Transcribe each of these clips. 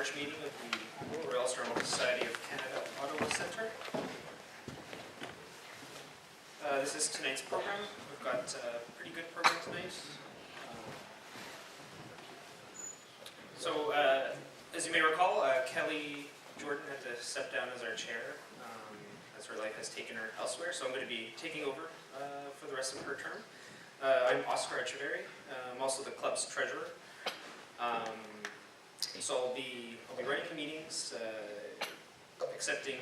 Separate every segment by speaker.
Speaker 1: March meeting of the Royal Astronomical Society of Canada Ottawa Centre. This is tonight's program. We've got a pretty good program tonight. As you may recall, Kelly Jordan had to step down as our chair as her life has taken her elsewhere, so I'm going to be taking over for the rest of her term. I'm Oscar Echeverry. I'm also the club's treasurer. So I'll be running the meetings, accepting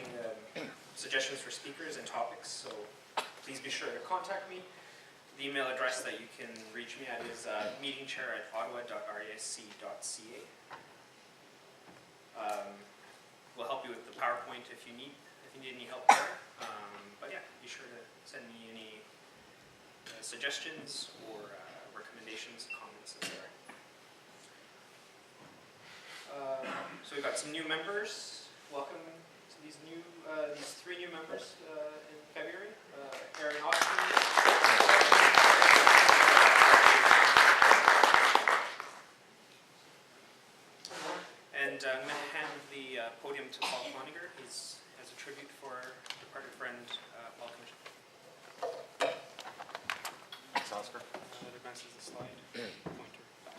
Speaker 1: suggestions for speakers and topics. So please be sure to contact me. The email address that you can reach me at is meetingchair@ottawa.rasc.ca. We'll help you with the PowerPoint if you need any help there. But yeah, be sure to send me any suggestions or recommendations, comments, etc. So we've got some new members. Welcome to these three new members in February. Aaron Austin. And I'm going to hand the podium to Paul Cloninger. He's as a tribute for our departed friend, Paul Commission.
Speaker 2: Thanks, Oscar.
Speaker 1: That advances the slide. Pointer back.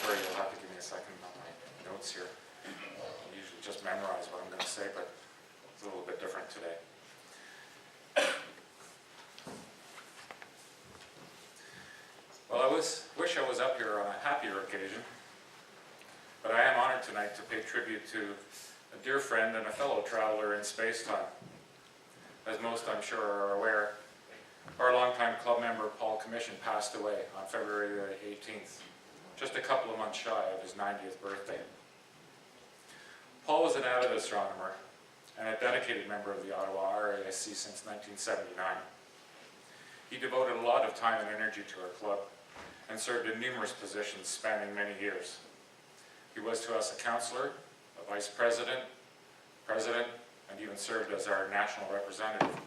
Speaker 2: Sorry, you'll have to give me a second on my notes here. I usually just memorize what I'm going to say, but it's a little bit different today. Well, I wish I was up here on a happier occasion, but I am honored tonight to pay tribute to a dear friend and a fellow traveler in space-time. As most, I'm sure, are aware, our longtime club member, Paul Commission, passed away on February the 18th, just a couple of months shy of his 90th birthday. Paul was an avid astronomer and a dedicated member of the Ottawa RASC since 1979. He devoted a lot of time and energy to our club and served in numerous positions spanning many years. He was to us a councillor, a vice president, president, and even served as our national representative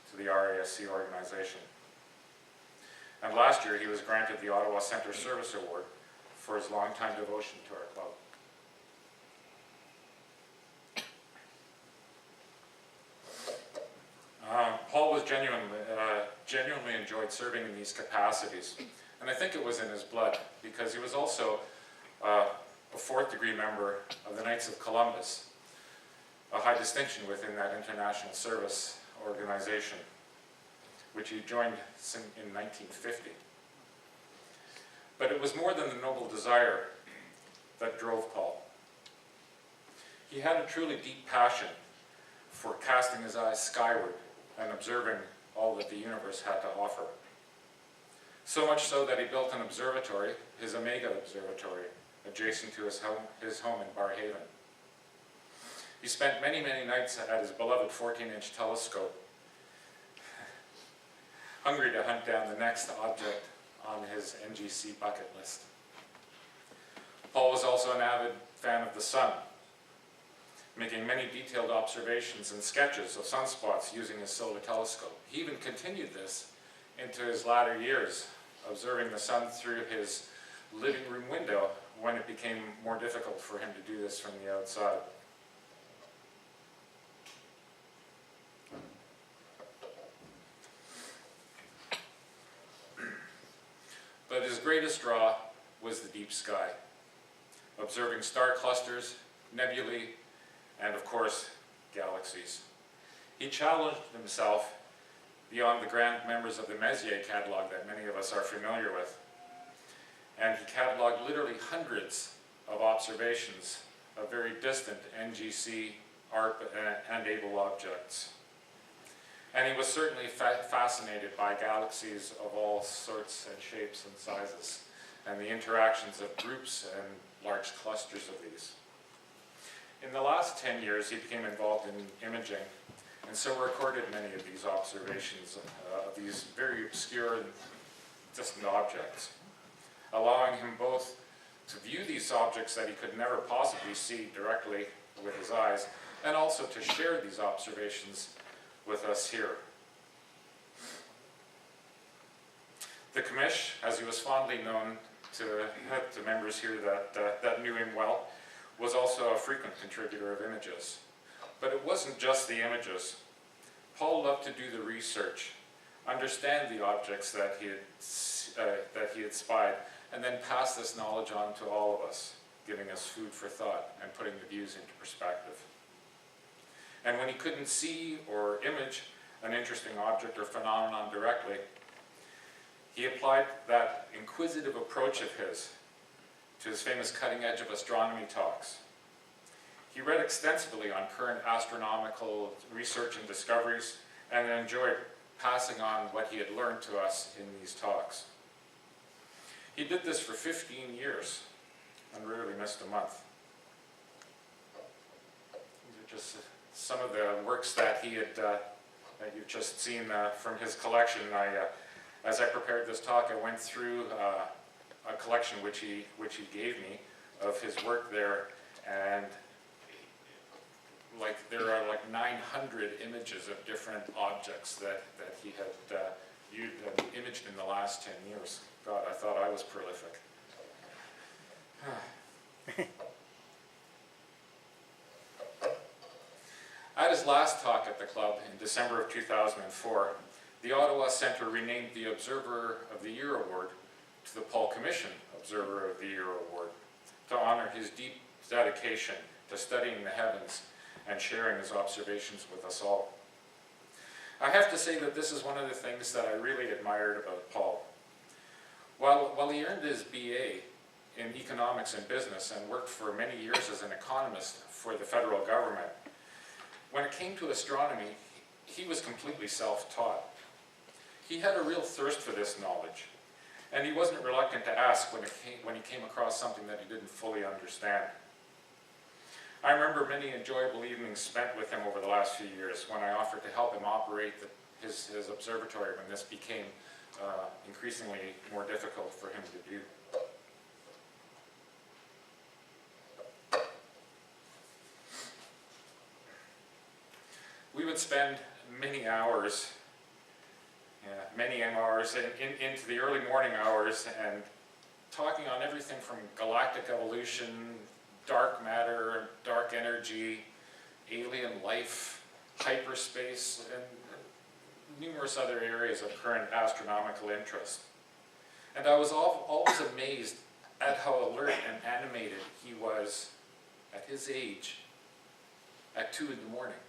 Speaker 2: to the RASC organization. And last year he was granted the Ottawa Centre Service Award for his longtime devotion to our club. Paul was genuinely enjoyed serving in these capacities, and I think it was in his blood, because he was also a fourth-degree member of the Knights of Columbus, a high distinction within that international service organization, which he joined in 1950. But it was more than the noble desire that drove Paul. He had a truly deep passion for casting his eyes skyward and observing all that the universe had to offer. So much so that he built an observatory, his Omega Observatory, adjacent to his home in Barrhaven. He spent many, many nights at his beloved 14-inch telescope, hungry to hunt down the next object on his NGC bucket list. Paul was also an avid fan of the sun, making many detailed observations and sketches of sunspots using his solar telescope. He even continued this into his latter years, observing the sun through his living room window when it became more difficult for him to do this from the outside. But his greatest draw was the deep sky, observing star clusters, nebulae, and of course, galaxies. He challenged himself beyond the grand members of the Messier catalog that many of us are familiar with. And he cataloged literally hundreds of observations of very distant NGC, ARP, and ABLE objects. And he was certainly fascinated by galaxies of all sorts and shapes and sizes, and the interactions of groups and large clusters of these. In the last 10 years, he became involved in imaging, and so recorded many of these observations of these very obscure and distant objects, allowing him both to view these objects that he could never possibly see directly with his eyes, and also to share these observations with us here. The commish, as he was fondly known to members here that knew him well, was also a frequent contributor of images. But it wasn't just the images. Paul loved to do the research, understand the objects that he had spied, and then pass this knowledge on to all of us, giving us food for thought and putting the views into perspective. And when he couldn't see or image an interesting object or phenomenon directly, he applied that inquisitive approach of his to his famous cutting edge of astronomy talks. He read extensively on current astronomical research and discoveries, and enjoyed passing on what he had learned to us in these talks. He did this for 15 years and rarely missed a month. These are just some of the works that he had, that you've just seen from his collection. As I prepared this talk, I went through a collection which he gave me of his work there, and there are like 900 images of different objects that he had viewed and imaged in the last 10 years. God, I thought I was prolific. At his last talk at the club in December of 2004, the Ottawa Centre renamed the Observer of the Year Award to the Paul Commission Observer of the Year Award to honor his deep dedication to studying the heavens and sharing his observations with us all. I have to say that this is one of the things that I really admired about Paul. While he earned his BA in economics and business and worked for many years as an economist for the federal government, when it came to astronomy, he was completely self-taught. He had a real thirst for this knowledge, and he wasn't reluctant to ask when he came across something that he didn't fully understand. I remember many enjoyable evenings spent with him over the last few years when I offered to help him operate his observatory when this became increasingly more difficult for him to do. We would spend many hours into the early morning hours and talking on everything from galactic evolution, dark matter, dark energy, alien life, hyperspace, and numerous other areas of current astronomical interest. And I was always amazed at how alert and animated he was at his age at 2 in the morning.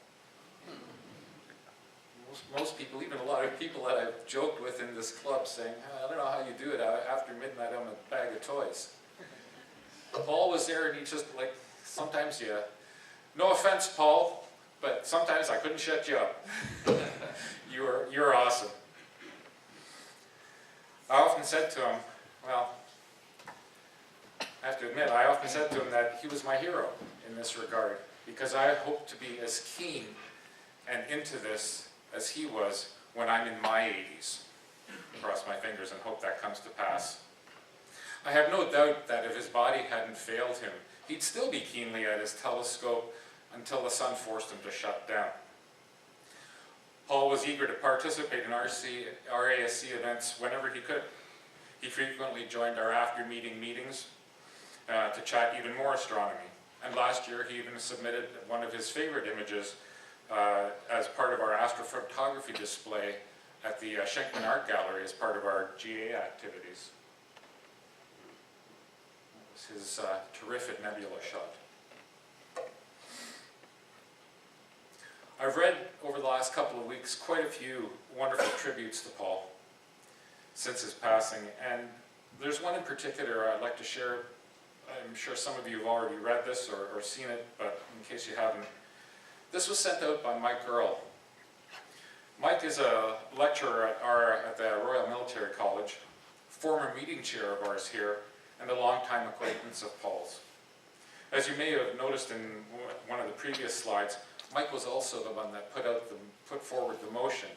Speaker 2: Most people, even a lot of people that I've joked with in this club, saying, I don't know how you do it after midnight on a bag of toys. Paul was there, and he just, sometimes no offense, Paul, but sometimes I couldn't shut you up. You're awesome. I often said to him, I have to admit, I often said to him that he was my hero in this regard, because I hope to be as keen and into this as he was when I'm in my 80s. Cross my fingers and hope that comes to pass. I have no doubt that if his body hadn't failed him, he'd still be keenly at his telescope until the sun forced him to shut down. Paul was eager to participate in RASC events whenever he could. He frequently joined our after-meeting meetings to chat even more astronomy. And last year he even submitted one of his favorite images as part of our astrophotography display at the Schenkman Art Gallery as part of our GA activities. It was his terrific nebula shot. I've read over the last couple of weeks quite a few wonderful tributes to Paul since his passing, and there's one in particular I'd like to share. I'm sure some of you have already read this or seen it, but in case you haven't, this was sent out by Mike Earle. Mike is a lecturer at the Royal Military College, former meeting chair of ours here, and a longtime acquaintance of Paul's. As you may have noticed in one of the previous slides, Mike was also the one that put forward the motion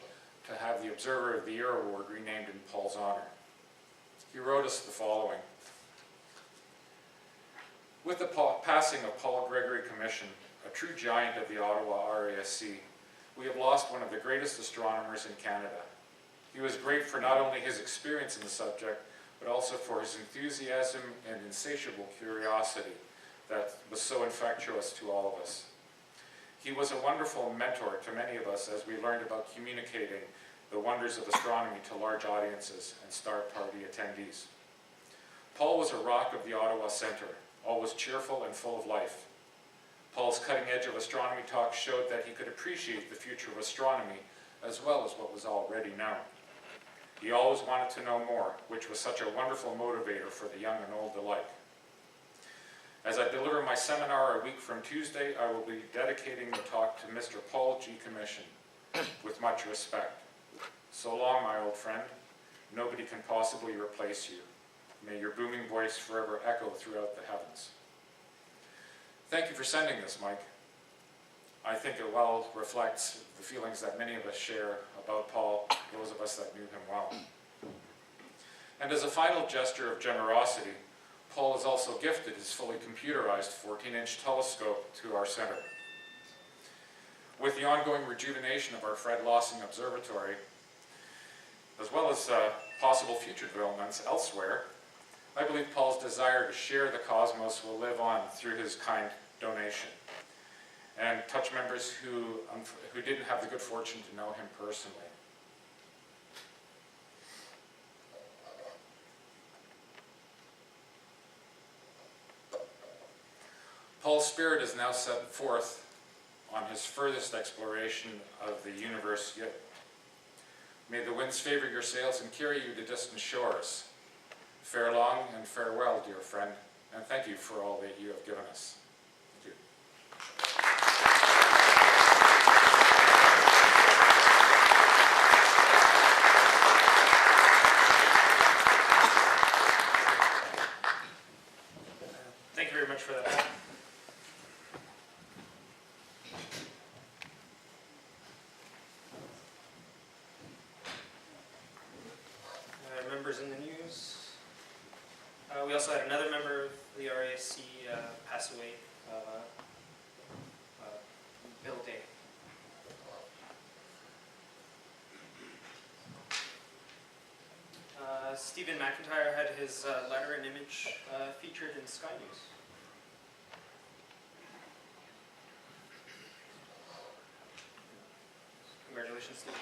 Speaker 2: to have the Observer of the Year Award renamed in Paul's honor. He wrote us the following. With the passing of Paul Gregory Commission, a true giant of the Ottawa RASC, we have lost one of the greatest astronomers in Canada. He was great for not only his experience in the subject, but also for his enthusiasm and insatiable curiosity that was so infectious to all of us. He was a wonderful mentor to many of us as we learned about communicating the wonders of astronomy to large audiences and star party attendees. Paul was a rock of the Ottawa Centre, always cheerful and full of life. Paul's cutting edge of astronomy talk showed that he could appreciate the future of astronomy as well as what was already known. He always wanted to know more, which was such a wonderful motivator for the young and old alike. As I deliver my seminar a week from Tuesday, I will be dedicating the talk to Mr. Paul G. Commission with much respect. So long, my old friend. Nobody can possibly replace you. May your booming voice forever echo throughout the heavens. Thank you for sending this, Mike. I think it well reflects the feelings that many of us share about Paul, those of us that knew him well. And as a final gesture of generosity, Paul has also gifted his fully computerized 14-inch telescope to our center. With the ongoing rejuvenation of our Fred Lawson Observatory, as well as possible future developments elsewhere, I believe Paul's desire to share the cosmos will live on through his kind donation and touch members who didn't have the good fortune to know him personally. Paul's spirit is now set forth on his furthest exploration of the universe yet. May the winds favor your sails and carry you to distant shores. Fare long and farewell, dear friend, and thank you for all that you have given us. Thank you.
Speaker 1: Thank you very much for that, Paul. Members in the news. We also had another member of the RASC pass away, Bill Day. Stephen McIntyre had his letter and image featured in Sky News. Congratulations, Steve.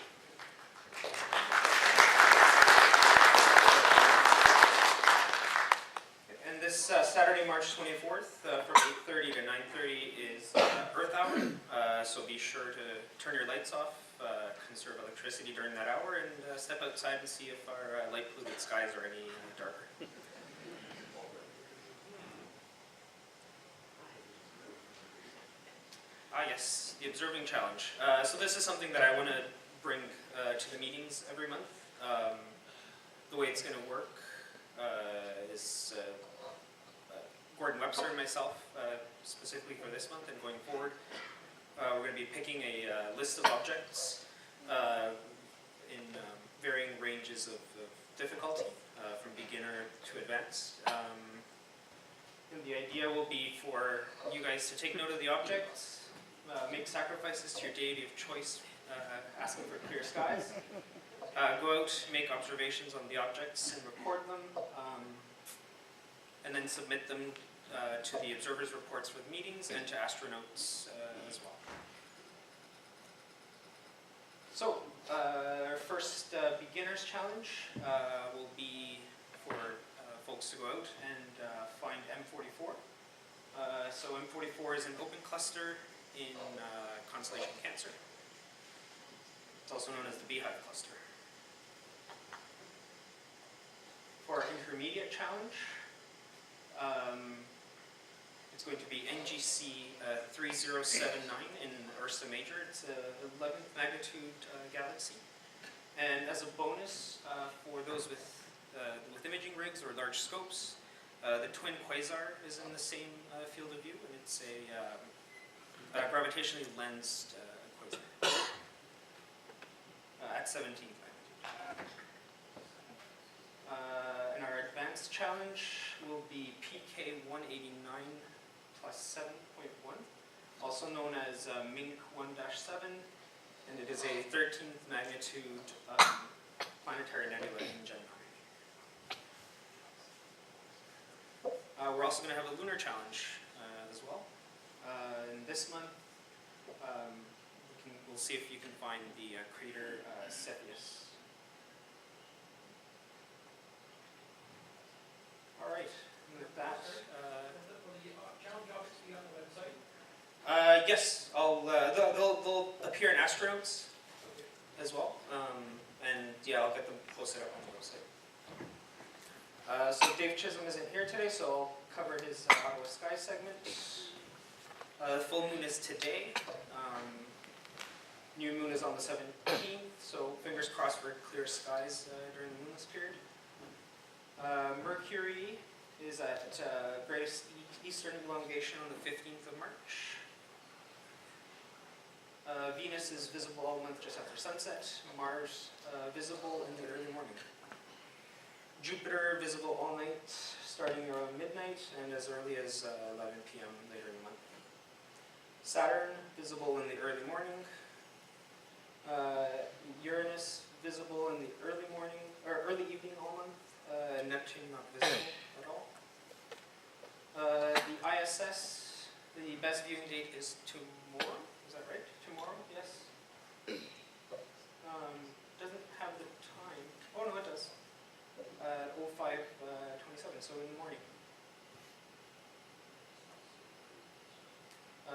Speaker 1: And this Saturday, March 24th, from 8:30 to 9:30 is Earth Hour. So be sure to turn your lights off, conserve electricity during that hour, and step outside and see if our light-polluted skies are any darker. Yes, the Observing Challenge. So this is something that I want to bring to the meetings every month. The way it's going to work is Gordon Webster and myself, specifically for this month and going forward, we're going to be picking a list of objects in varying ranges of difficulty, from beginner to advanced. And the idea will be for you guys to take note of the objects, make sacrifices to your deity of choice, asking for clear skies, go out, make observations on the objects and record them, and then submit them to the observers' reports for the meetings and to astronauts as well. So, our first beginner's challenge will be for folks to go out and find M44. So M44 is an open cluster in constellation Cancer. It's also known as the Beehive Cluster. For our intermediate challenge, it's going to be NGC 3079 in Ursa Major. It's a 11th magnitude galaxy. And as a bonus, for those with imaging rigs or large scopes, the twin quasar is in the same field of view, and it's a gravitationally lensed quasar at 17th magnitude. And our advanced challenge will be PK 189 plus 7.1, also known as MINC 1-7, and it is a 13th magnitude planetary nebula in Gemini. We're also going to have a lunar challenge as well. And this month, we'll see if you can find the crater Cepheus. All right, and with that, yes, they'll appear in Astronauts as well, and yeah, I'll get them posted up on the website. So Dave Chisholm isn't here today, so I'll cover his Ottawa Sky segment. The full moon is today. New moon is on the 17th, so fingers crossed for clear skies during the moonless period. Mercury is at greatest eastern elongation on the 15th of March. Venus is visible all month just after sunset. Mars visible in the early morning. Jupiter visible all night starting around midnight and as early as 11 p.m. later in the month. Saturn visible in the early morning. Uranus visible in the early morning or early evening all month. Neptune not visible at all. The ISS, the best viewing date is tomorrow. Is that right? Tomorrow? Yes. Doesn't have the time. Oh no, it does. 05:27. So in the morning.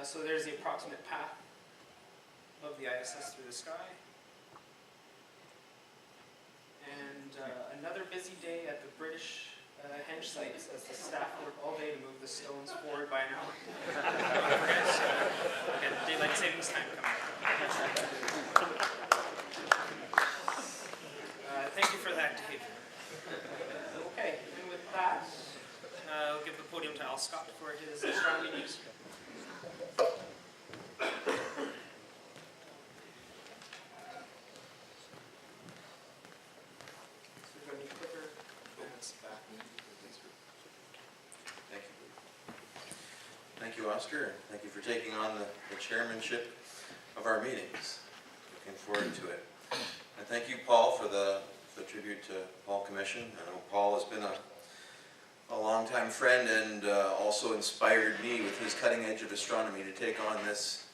Speaker 1: So there's the approximate path of the ISS through the sky. And another busy day at the British Henge sites as the staff work all day to move the stones forward by an hour. Don't forget, again, daylight savings time coming up. Thank you for that, Dave. Okay, and with that, I'll give the podium to Al Scott for his astronomy news.
Speaker 3: Thank you, Oscar, and thank you for taking on the chairmanship of our meetings. Looking forward to it. And thank you, Paul, for the tribute to Paul Commission. I know Paul has been a longtime friend and also inspired me with his cutting edge of astronomy to take on this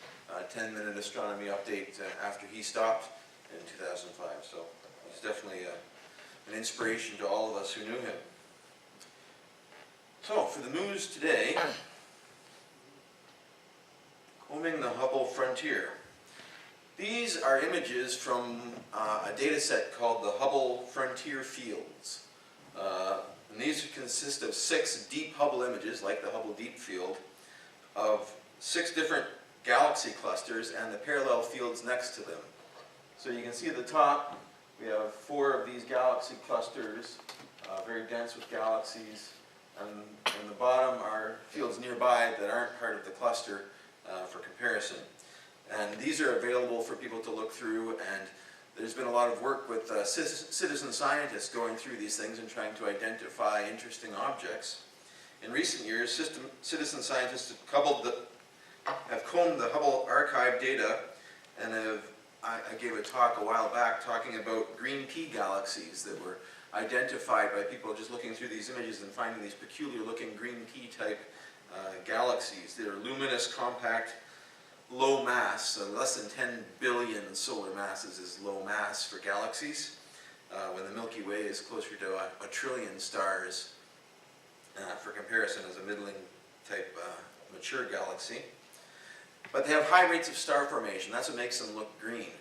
Speaker 3: 10-minute astronomy update after he stopped in 2005. So he's definitely an inspiration to all of us who knew him. So for the news today, combing the Hubble frontier. These are images from a data set called the Hubble Frontier Fields. And these consist of 6 deep Hubble images, like the Hubble Deep Field, of 6 different galaxy clusters and the parallel fields next to them. So you can see at the top, we have 4 of these galaxy clusters, very dense with galaxies. And in the bottom are fields nearby that aren't part of the cluster for comparison. And these are available for people to look through, and there's been a lot of work with citizen scientists going through these things and trying to identify interesting objects. In recent years, citizen scientists have combed the Hubble archive data, and I gave a talk a while back talking about green pea galaxies that were identified by people just looking through these images and finding these peculiar looking green pea type galaxies. They're luminous, compact, low mass, so less than 10 billion solar masses is low mass for galaxies, when the Milky Way is closer to a trillion stars, for comparison as a middling type mature galaxy. But they have high rates of star formation. That's what makes them look green.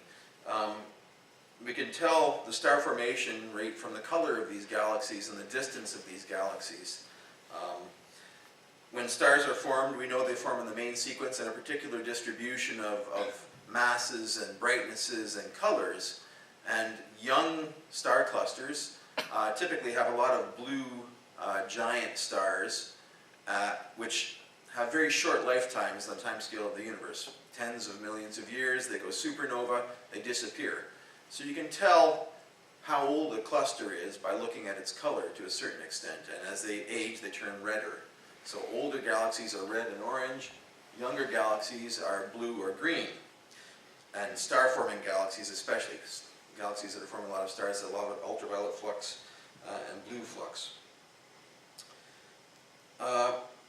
Speaker 3: We can tell the star formation rate from the color of these galaxies and the distance of these galaxies. When stars are formed, we know they form in the main sequence in a particular distribution of masses and brightnesses and colors. And young star clusters typically have a lot of blue giant stars, which have very short lifetimes on the time scale of the universe. Tens of millions of years, they go supernova, they disappear. So you can tell how old a cluster is by looking at its color to a certain extent, and as they age they turn redder. So older galaxies are red and orange, younger galaxies are blue or green, and star-forming galaxies especially, galaxies that are forming a lot of stars, a lot of ultraviolet flux and blue flux.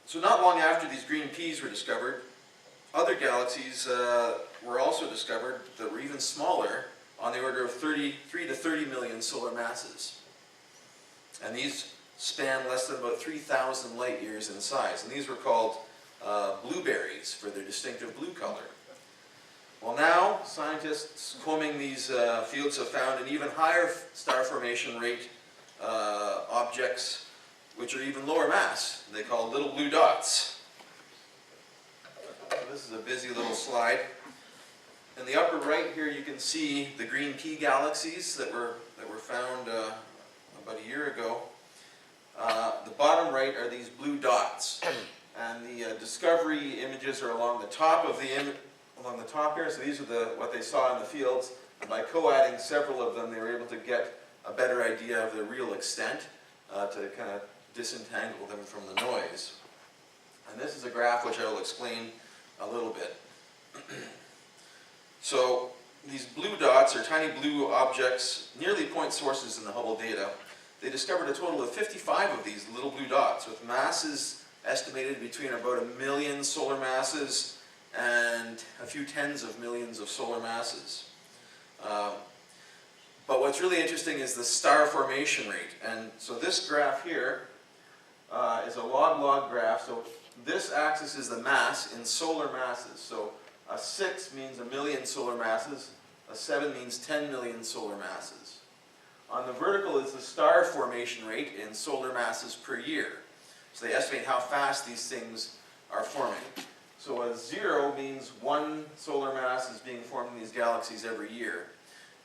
Speaker 3: So not long after these green peas were discovered, other galaxies were also discovered that were even smaller, on the order of 3 to 30 million solar masses. And these span less than about 3,000 light years in size. And these were called blueberries for their distinctive blue color. Well, now scientists combing these fields have found an even higher star formation rate objects which are even lower mass. They call little blue dots. So this is a busy little slide. In the upper right here you can see the green pea galaxies that were found about a year ago. The bottom right are these blue dots, and the discovery images are along the top of along the top here. So these are what they saw in the fields, and by co-adding several of them they were able to get a better idea of their real extent to kind of disentangle them from the noise. And this is a graph which I will explain a little bit. So these blue dots are tiny blue objects, nearly point sources in the Hubble data. They discovered a total of 55 of these little blue dots with masses estimated between about 1 million solar masses and a few tens of millions of solar masses. But what's really interesting is the star formation rate. And so this graph here is a log-log graph. So this axis is the mass in solar masses. So a 6 means 1 million solar masses, a 7 means 10 million solar masses. On the vertical is the star formation rate in solar masses per year. So they estimate how fast these things are forming. So a 0 means 1 solar mass is being formed in these galaxies every year.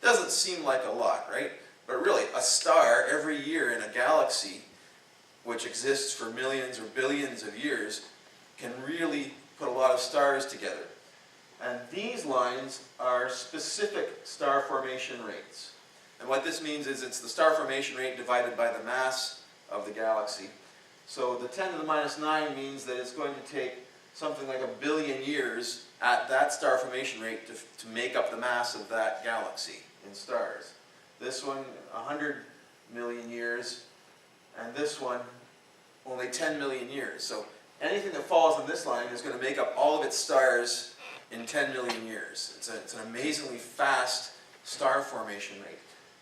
Speaker 3: Doesn't seem like a lot, right? But really, a star every year in a galaxy, which exists for millions or billions of years, can really put a lot of stars together. And these lines are specific star formation rates. And what this means is it's the star formation rate divided by the mass of the galaxy. So the 10 to the minus 9 means that it's going to take something like 1 billion years at that star formation rate to make up the mass of that galaxy in stars. This one, 100 million years, and this one, only 10 million years. So anything that falls on this line is going to make up all of its stars in 10 million years. It's an amazingly fast star formation rate.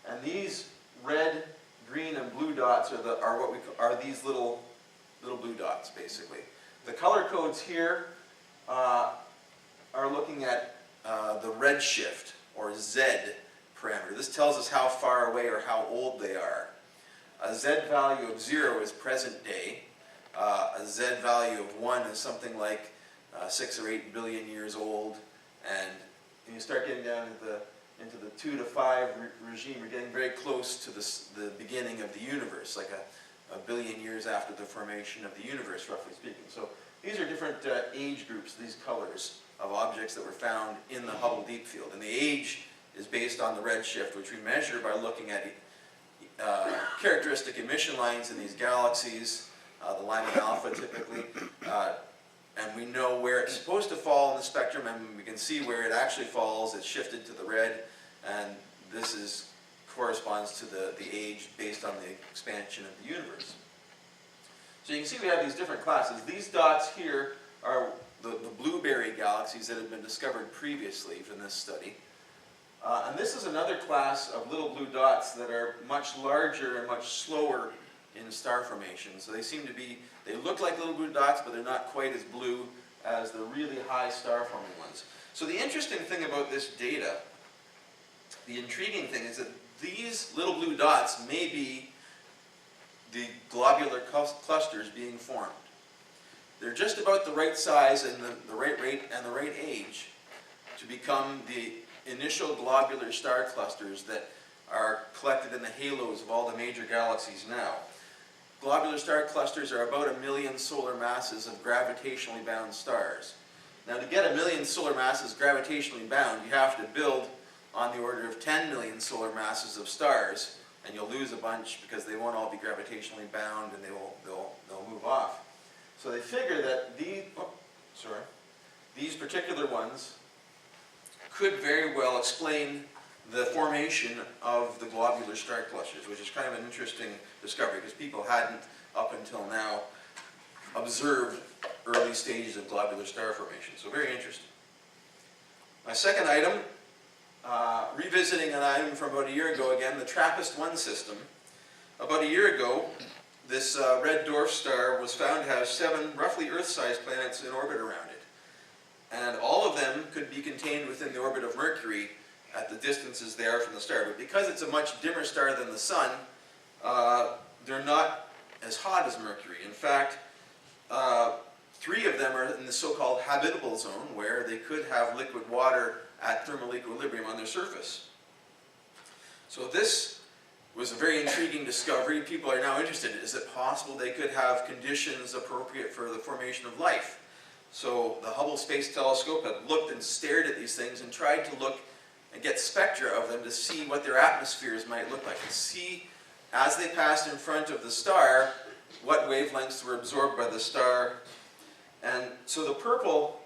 Speaker 3: And these red, green, and blue dots are these little blue dots, basically. The color codes here are looking at the redshift, or Z parameter. This tells us how far away or how old they are. A Z value of 0 is present day. A Z value of 1 is something like 6 or 8 billion years old, and when you start getting down into the 2 to 5 regime, you're getting very close to the beginning of the universe, like a billion years after the formation of the universe, roughly speaking. So these are different age groups, these colors of objects that were found in the Hubble Deep Field. And the age is based on the redshift, which we measure by looking at characteristic emission lines in these galaxies, the Lyman alpha typically, and we know where it's supposed to fall in the spectrum, and we can see where it actually falls. It's shifted to the red, and this corresponds to the age based on the expansion of the universe. So you can see we have these different classes. These dots here are the blueberry galaxies that have been discovered previously from this study. And this is another class of little blue dots that are much larger and much slower in star formation. So they look like little blue dots, but they're not quite as blue as the really high star forming ones. So the interesting thing about this data, the intriguing thing, is that these little blue dots may be the globular clusters being formed. They're just about the right size and the right rate and the right age to become the initial globular star clusters that are collected in the halos of all the major galaxies now. Globular star clusters are about 1 million solar masses of gravitationally bound stars. Now, to get 1 million solar masses gravitationally bound, you have to build on the order of 10 million solar masses of stars and you'll lose a bunch because they won't all be gravitationally bound and they'll move off. So they figure that these particular ones could very well explain the formation of the globular star clusters, which is kind of an interesting discovery because people hadn't, up until now, observed early stages of globular star formation. So very interesting. My second item, revisiting an item from about a year ago again, the TRAPPIST-1 system. About a year ago, this red dwarf star was found to have 7 roughly Earth-sized planets in orbit around it. And all of them could be contained within the orbit of Mercury at the distances they are from the star. But because it's a much dimmer star than the Sun, they're not as hot as Mercury. In fact, 3 of them are in the so-called habitable zone, where they could have liquid water at thermal equilibrium on their surface. So this was a very intriguing discovery. People are now interested. Is it possible they could have conditions appropriate for the formation of life? So the Hubble Space Telescope had looked and stared at these things and tried to look and get spectra of them to see what their atmospheres might look like, and see, as they passed in front of the star, what wavelengths were absorbed by the star. And so the purple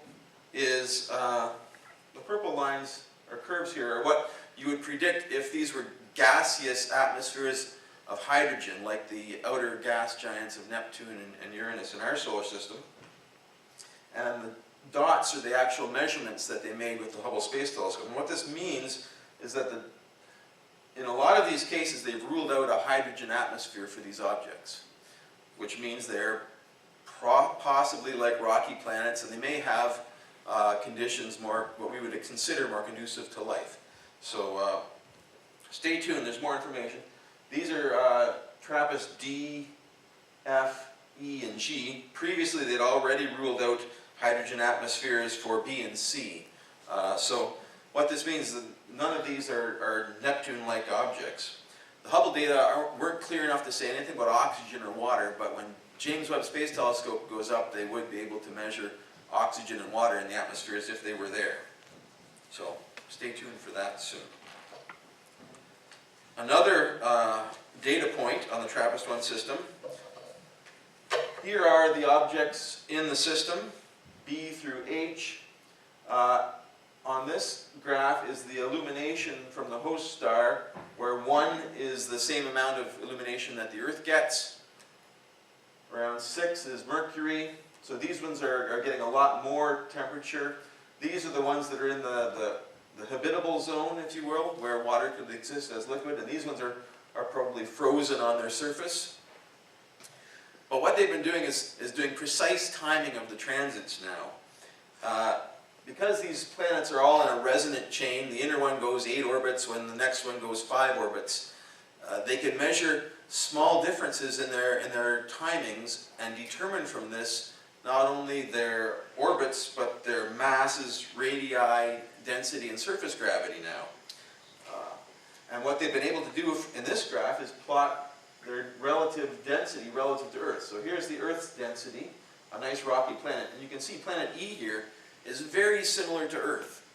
Speaker 3: is, the purple lines or curves here are what you would predict if these were gaseous atmospheres of hydrogen, like the outer gas giants of Neptune and Uranus in our solar system. And the dots are the actual measurements that they made with the Hubble Space Telescope. And what this means is that in a lot of these cases, they've ruled out a hydrogen atmosphere for these objects, which means they're possibly like rocky planets, and they may have conditions what we would consider more conducive to life. So stay tuned, there's more information. These are TRAPPIST-D, F, E, and G. Previously, they'd already ruled out hydrogen atmospheres for B and C. So what this means is that none of these are Neptune-like objects. The Hubble data weren't clear enough to say anything about oxygen or water, but when James Webb Space Telescope goes up, they would be able to measure oxygen and water in the atmosphere as if they were there. So stay tuned for that soon. Another data point on the TRAPPIST-1 system. Here are the objects in the system, B through H. On this graph is the illumination from the host star, where 1 is the same amount of illumination that the Earth gets. Around 6 is Mercury. So these ones are getting a lot more temperature. These are the ones that are in the habitable zone, if you will, where water could exist as liquid, and these ones are probably frozen on their surface. But what they've been doing is doing precise timing of the transits now. Because these planets are all in a resonant chain, the inner one goes 8 orbits when the next one goes 5 orbits, they can measure small differences in their timings and determine from this not only their orbits, but their masses, radii, density, and surface gravity now. And what they've been able to do in this graph is plot their relative density relative to Earth. So here's the Earth's density, a nice rocky planet. And you can see planet E here is very similar to Earth.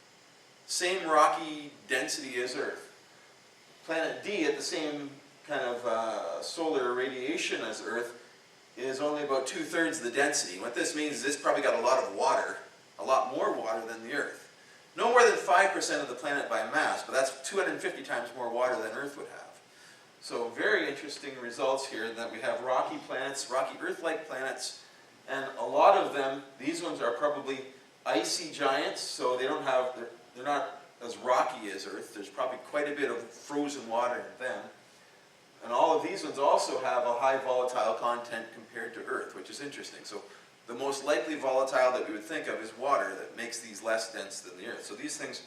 Speaker 3: Same rocky density as Earth. Planet D, at the same kind of solar radiation as Earth, is only about 2/3 the density. What this means is this probably got a lot of water, a lot more water than the Earth. No more than 5% of the planet by mass, but that's 250 times more water than Earth would have. So very interesting results here that we have rocky planets, rocky Earth-like planets, and a lot of them, these ones are probably icy giants, so they're not as rocky as Earth. There's probably quite a bit of frozen water in them. And all of these ones also have a high volatile content compared to Earth, which is interesting. So the most likely volatile that we would think of is water that makes these less dense than the Earth. So these things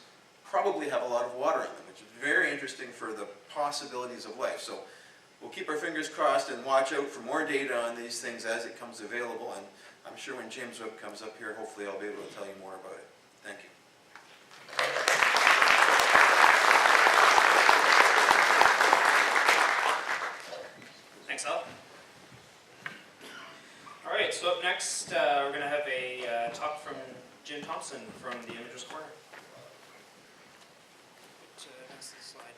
Speaker 3: probably have a lot of water in them, which is very interesting for the possibilities of life. So we'll keep our fingers crossed and watch out for more data on these things as it comes available. And I'm sure when James Webb comes up here, hopefully I'll be able to tell you more about it. Thank you.
Speaker 1: Thanks, Al. All right, so up next, we're going to have a talk from Jim Thompson from the Imager's Corner. Next slide.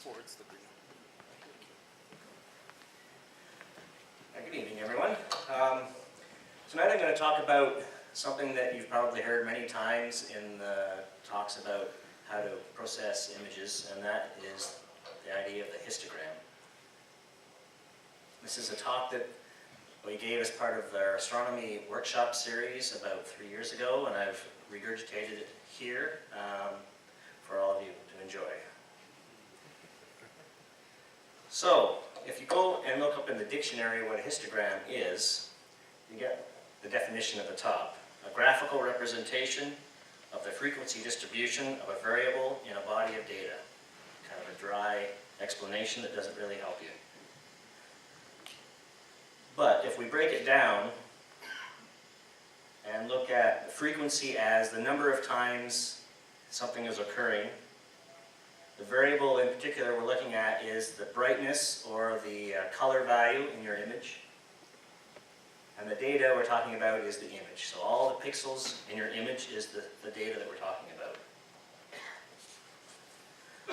Speaker 4: Good evening, everyone. Tonight I'm going to talk about something that you've probably heard many times in the talks about how to process images, and that is the idea of the histogram. This is a talk that we gave as part of our astronomy workshop series about 3 years ago, and I've regurgitated it here for all of you to enjoy. So, if you go and look up in the dictionary what a histogram is, you get the definition at the top. A graphical representation of the frequency distribution of a variable in a body of data. Kind of a dry explanation that doesn't really help you. But if we break it down and look at the frequency as the number of times something is occurring, the variable in particular we're looking at is the brightness or the color value in your image. And the data we're talking about is the image. So all the pixels in your image is the data that we're talking about.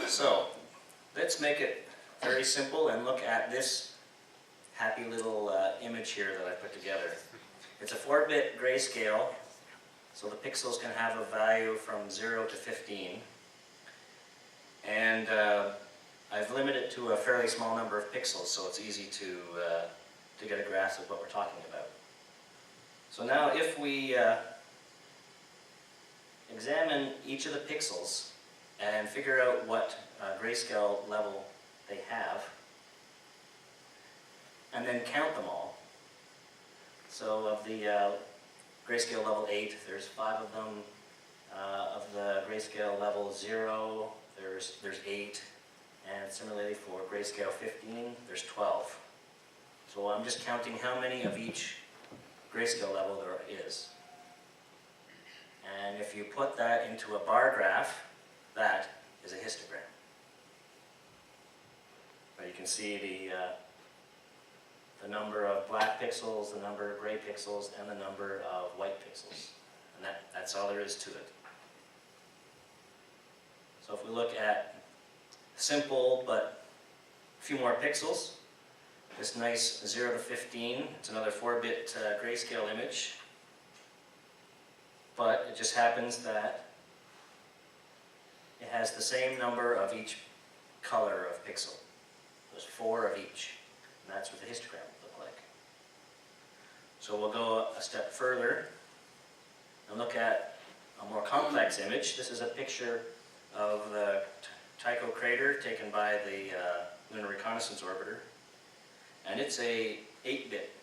Speaker 4: So let's make it very simple and look at this happy little image here that I put together. It's a 4-bit grayscale, so the pixels can have a value from 0 to 15. And I've limited it to a fairly small number of pixels, so it's easy to get a grasp of what we're talking about. So now if we examine each of the pixels and figure out what grayscale level they have, and then count them all. So of the grayscale level 8, there's 5 of them. Of the grayscale level 0, there's 8. And similarly for grayscale 15, there's 12. So I'm just counting how many of each grayscale level there is. And if you put that into a bar graph, that is a histogram. But you can see the number of black pixels, the number of gray pixels, and the number of white pixels. And that's all there is to it. So if we look at simple but a few more pixels, this nice 0 to 15, it's another 4-bit grayscale image. But it just happens that it has the same number of each color of pixel. There's 4 of each. And that's what the histogram would look like. So we'll go a step further and look at a more complex image. This is a picture of the Tycho crater taken by the Lunar Reconnaissance Orbiter. And it's a 8-bit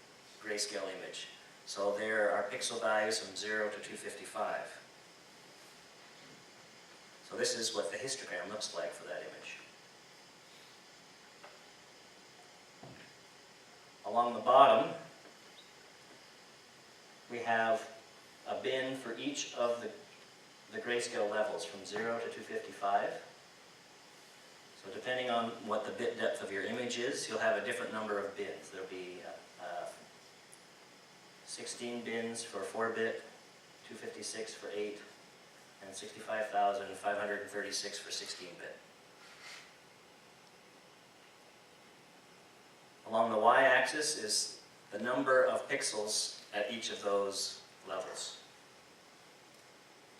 Speaker 4: grayscale image. So there are pixel values from 0 to 255. So this is what the histogram looks like for that image. Along the bottom, we have a bin for each of the grayscale levels from 0 to 255. So depending on what the bit depth of your image is, you'll have a different number of bins. There'll be 16 bins for 4-bit, 256 for 8, and 65,536 for 16-bit. Along the y-axis is the number of pixels at each of those levels.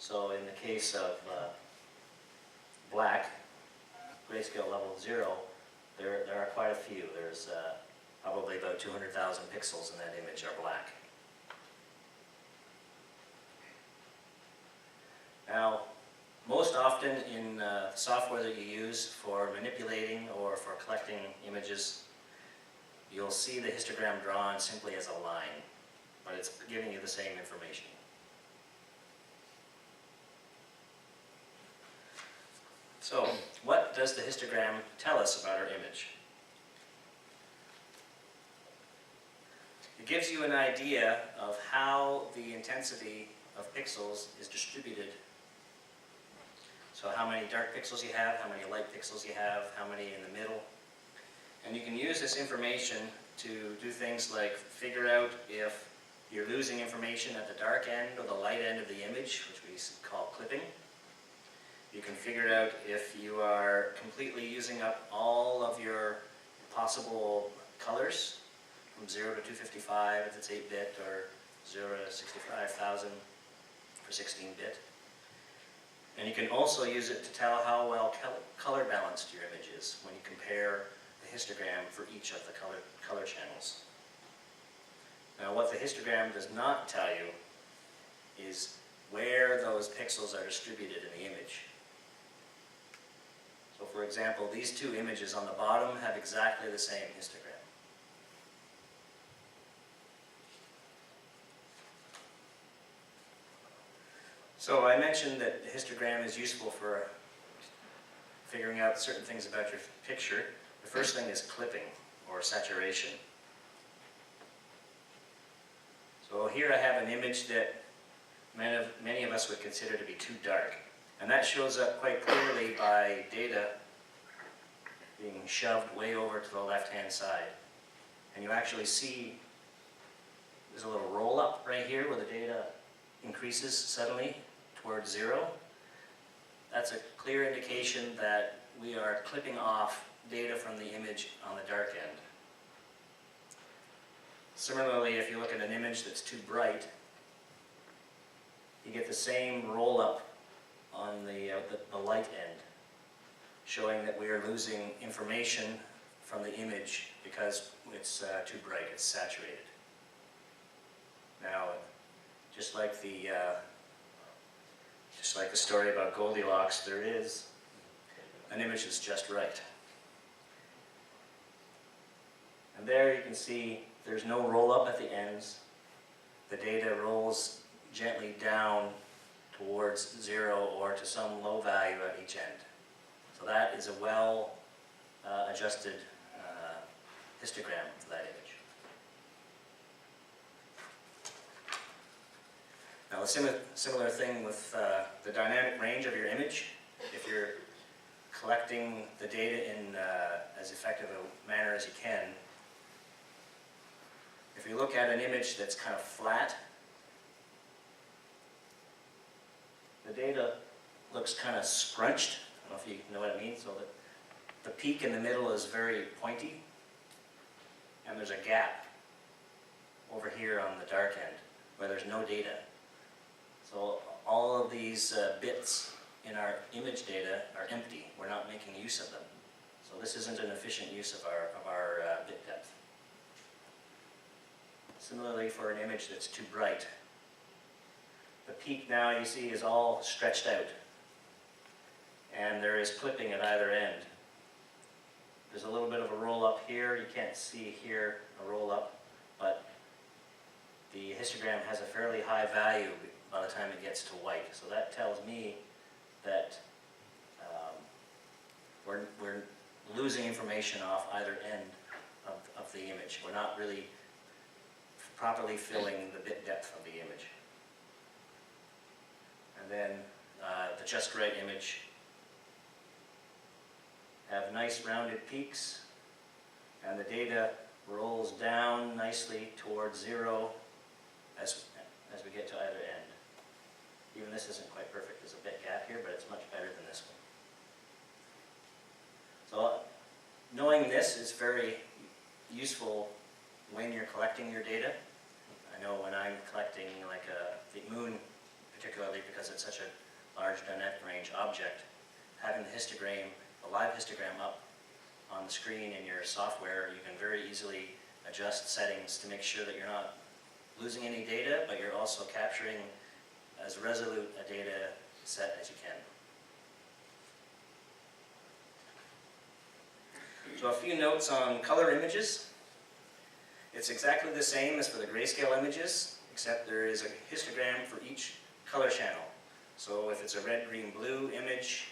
Speaker 4: So in the case of black, grayscale level 0, there are quite a few. There's probably about 200,000 pixels in that image are black. Now, most often in software that you use for manipulating or for collecting images, you'll see the histogram drawn simply as a line, but it's giving you the same information. So, what does the histogram tell us about our image? It gives you an idea of how the intensity of pixels is distributed. So how many dark pixels you have, how many light pixels you have, how many in the middle. And you can use this information to do things like figure out if you're losing information at the dark end or the light end of the image, which we call clipping. You can figure out if you are completely using up all of your possible colors from 0 to 255 if it's 8-bit, or 0 to 65,000 for 16-bit. And you can also use it to tell how well color balanced your image is when you compare the histogram for each of the color channels. Now, what the histogram does not tell you is where those pixels are distributed in the image. So for example, these two images on the bottom have exactly the same histogram. So I mentioned that the histogram is useful for figuring out certain things about your picture. The first thing is clipping, or saturation. So here I have an image that many of us would consider to be too dark. And that shows up quite clearly by data being shoved way over to the left-hand side. And you actually see there's a little roll-up right here where the data increases suddenly towards 0. That's a clear indication that we are clipping off data from the image on the dark end. Similarly, if you look at an image that's too bright, you get the same roll-up on the light end, showing that we are losing information from the image because it's too bright, it's saturated. Now, just like the story about Goldilocks, there is an image that's just right. And there you can see there's no roll-up at the ends. The data rolls gently down towards 0 or to some low value at each end. So that is a well adjusted histogram for that image. Now, a similar thing with the dynamic range of your image. If you're collecting the data in as effective a manner as you can, if you look at an image that's kind of flat, the data looks kind of scrunched. I don't know if you know what I mean. So that the peak in the middle is very pointy, and there's a gap over here on the dark end where there's no data. So all of these bits in our image data are empty. We're not making use of them. So this isn't an efficient use of our bit depth. Similarly, for an image that's too bright, the peak now you see is all stretched out, and there is clipping at either end. There's a little bit of a roll up here. You can't see here a roll up, but the histogram has a fairly high value by the time it gets to white. So that tells me that we're losing information off either end of the image. We're not really properly filling the bit depth of the image. And then the just right image have nice rounded peaks, and the data rolls down nicely towards 0 as we get to either end. Even this isn't quite perfect. There's a bit gap here, but it's much better than this one. So knowing this is very useful when you're collecting your data. I know when I'm collecting like the moon, particularly because it's such a large dynamic range object, having the histogram, the live histogram up on the screen in your software, you can very easily adjust settings to make sure that you're not losing any data, but you're also capturing as resolute a data set as you can. So a few notes on color images. It's exactly the same as for the grayscale images, except there is a histogram for each color channel. So if it's a red, green, blue image,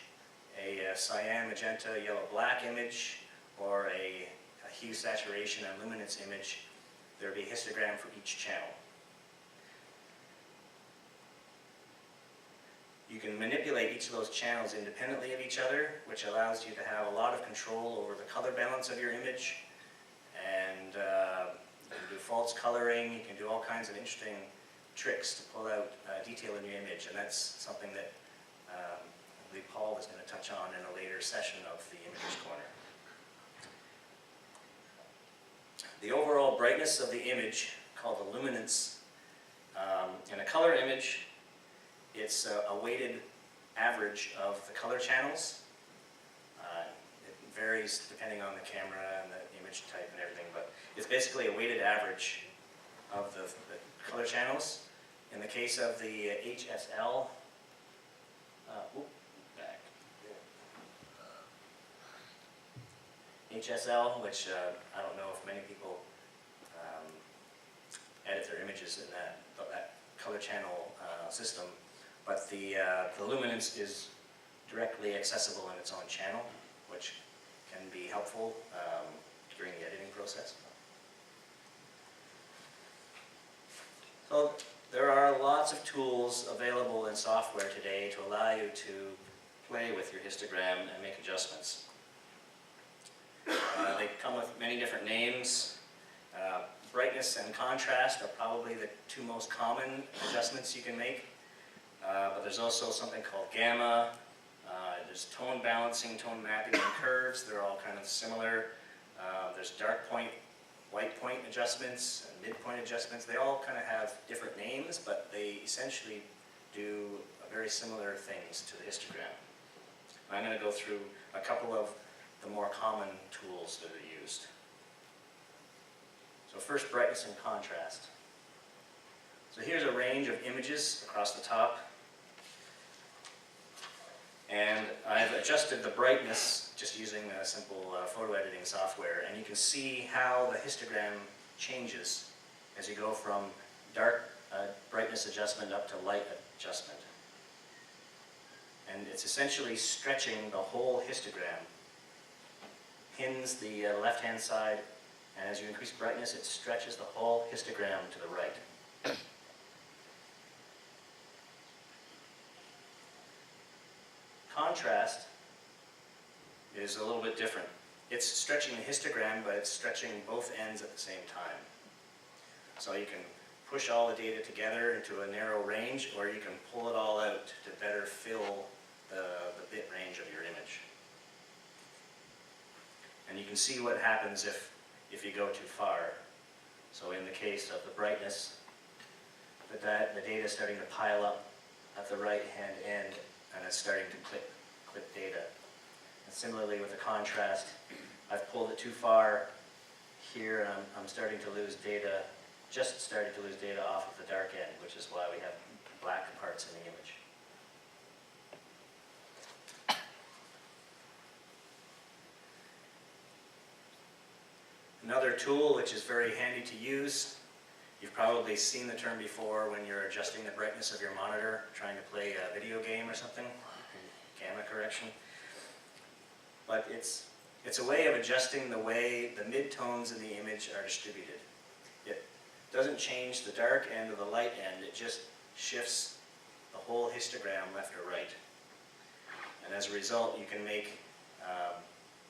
Speaker 4: a cyan, magenta, yellow, black image, or a hue, saturation, and luminance image, there will be a histogram for each channel. You can manipulate each of those channels independently of each other, which allows you to have a lot of control over the color balance of your image. And you can do false coloring, you can do all kinds of interesting tricks to pull out detail in your image. And that's something that I believe Paul is going to touch on in a later session of the Images Corner. The overall brightness of the image, called the luminance, in a color image, it's a weighted average of the color channels. It varies depending on the camera and the image type and everything, but it's basically a weighted average of the color channels. In the case of the HSL, HSL, which I don't know if many people edit their images in that color channel system, but the luminance is directly accessible in its own channel, which can be helpful during the editing process. So there are lots of tools available in software today to allow you to play with your histogram and make adjustments. They come with many different names. Brightness and contrast are probably the two most common adjustments you can make. But there's also something called gamma. There's tone balancing, tone mapping, and curves. They're all kind of similar. There's dark point, white point adjustments, and midpoint adjustments. They all kind of have different names, but they essentially do very similar things to the histogram. I'm going to go through a couple of the more common tools that are used. So first, brightness and contrast. So here's a range of images across the top. And I've adjusted the brightness just using a simple photo editing software. And you can see how the histogram changes as you go from dark brightness adjustment up to light adjustment. And it's essentially stretching the whole histogram. Pins the left-hand side, and as you increase brightness, it stretches the whole histogram to the right. Contrast is a little bit different. It's stretching the histogram, but it's stretching both ends at the same time. So you can push all the data together into a narrow range, or you can pull it all out to better fill the bit range of your image. And you can see what happens if you go too far. So in the case of the brightness, the data is starting to pile up at the right-hand end, and it's starting to clip data. And similarly with the contrast, I've pulled it too far here, and I'm starting to lose data, just starting to lose data off of the dark end, which is why we have black parts in the image. Another tool which is very handy to use, you've probably seen the term before when you're adjusting the brightness of your monitor, trying to play a video game or something, gamma correction. But it's a way of adjusting the way the midtones in the image are distributed. It doesn't change the dark end or the light end, it just shifts the whole histogram left or right. And as a result, you can make,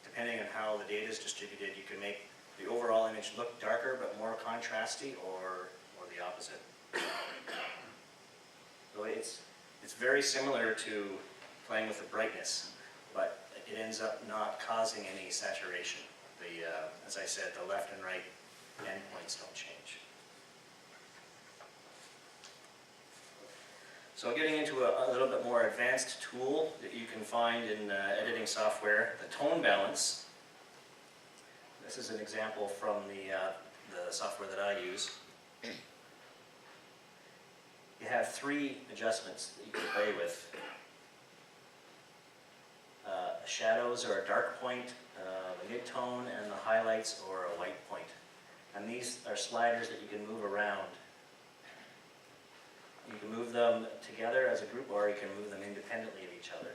Speaker 4: depending on how the data is distributed, you can make the overall image look darker but more contrasty, or the opposite. So it's very similar to playing with the brightness, but it ends up not causing any saturation. As I said, the left and right endpoints don't change. So getting into a little bit more advanced tool that you can find in editing software, the tone balance. This is an example from the software that I use. You have three adjustments that you can play with. Shadows or a dark point, the mid-tone, and the highlights or a white point. And these are sliders that you can move around. You can move them together as a group, or you can move them independently of each other.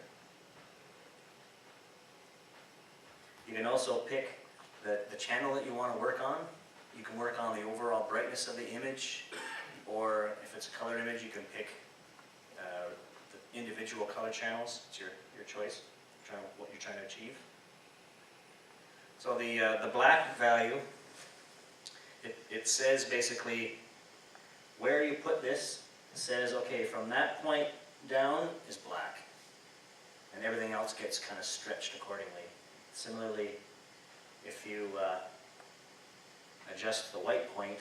Speaker 4: You can also pick the channel that you want to work on. You can work on the overall brightness of the image, or if it's a color image, you can pick the individual color channels. It's your choice, what you're trying to achieve. So the black value, it says basically where you put this. It says, okay, from that point down is black, and and everything else gets kind of stretched accordingly. Similarly, if you adjust the white point,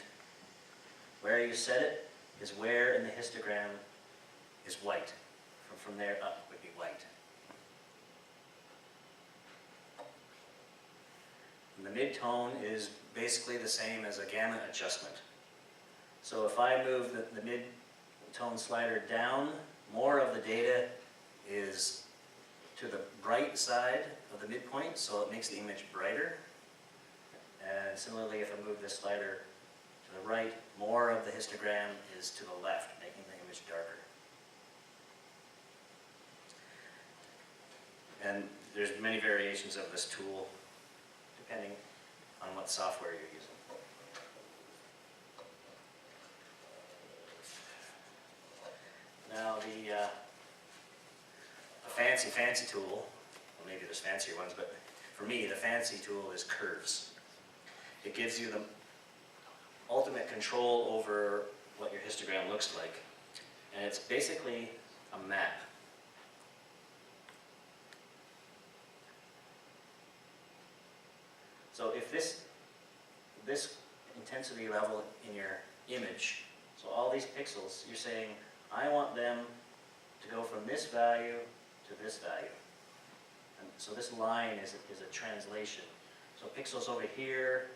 Speaker 4: where you set it is where in the histogram is white. From there up would be white. And the mid-tone is basically the same as a gamma adjustment. So if I move the mid-tone slider down, more of the data is to the bright side of the midpoint, so it makes the image brighter. And similarly, if I move this slider to the right, more of the histogram is to the left, making the image darker. And there's many variations of this tool, depending on what software you're using. Now the fancy tool, well, maybe there's fancier ones, but for me the fancy tool is curves. It gives you the ultimate control over what your histogram looks like, and it's basically a map. So if this intensity level in your image, so all these pixels, you're saying, I want them to go from this value to this value. And so this line is a translation. So pixels over here,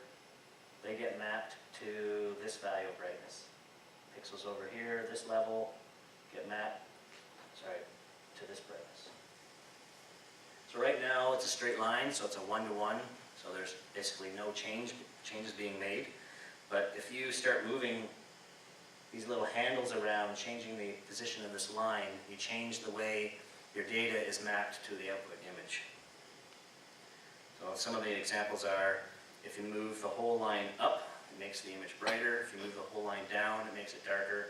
Speaker 4: they get mapped to this value of brightness. Pixels over here, this level, get mapped, to this brightness. So right now it's a straight line, so it's a 1-to-1. So there's basically no changes being made. But if you start moving these little handles around, changing the position of this line, you change the way your data is mapped to the output image. So some of the examples are, if you move the whole line up, it makes the image brighter. If you move the whole line down, it makes it darker.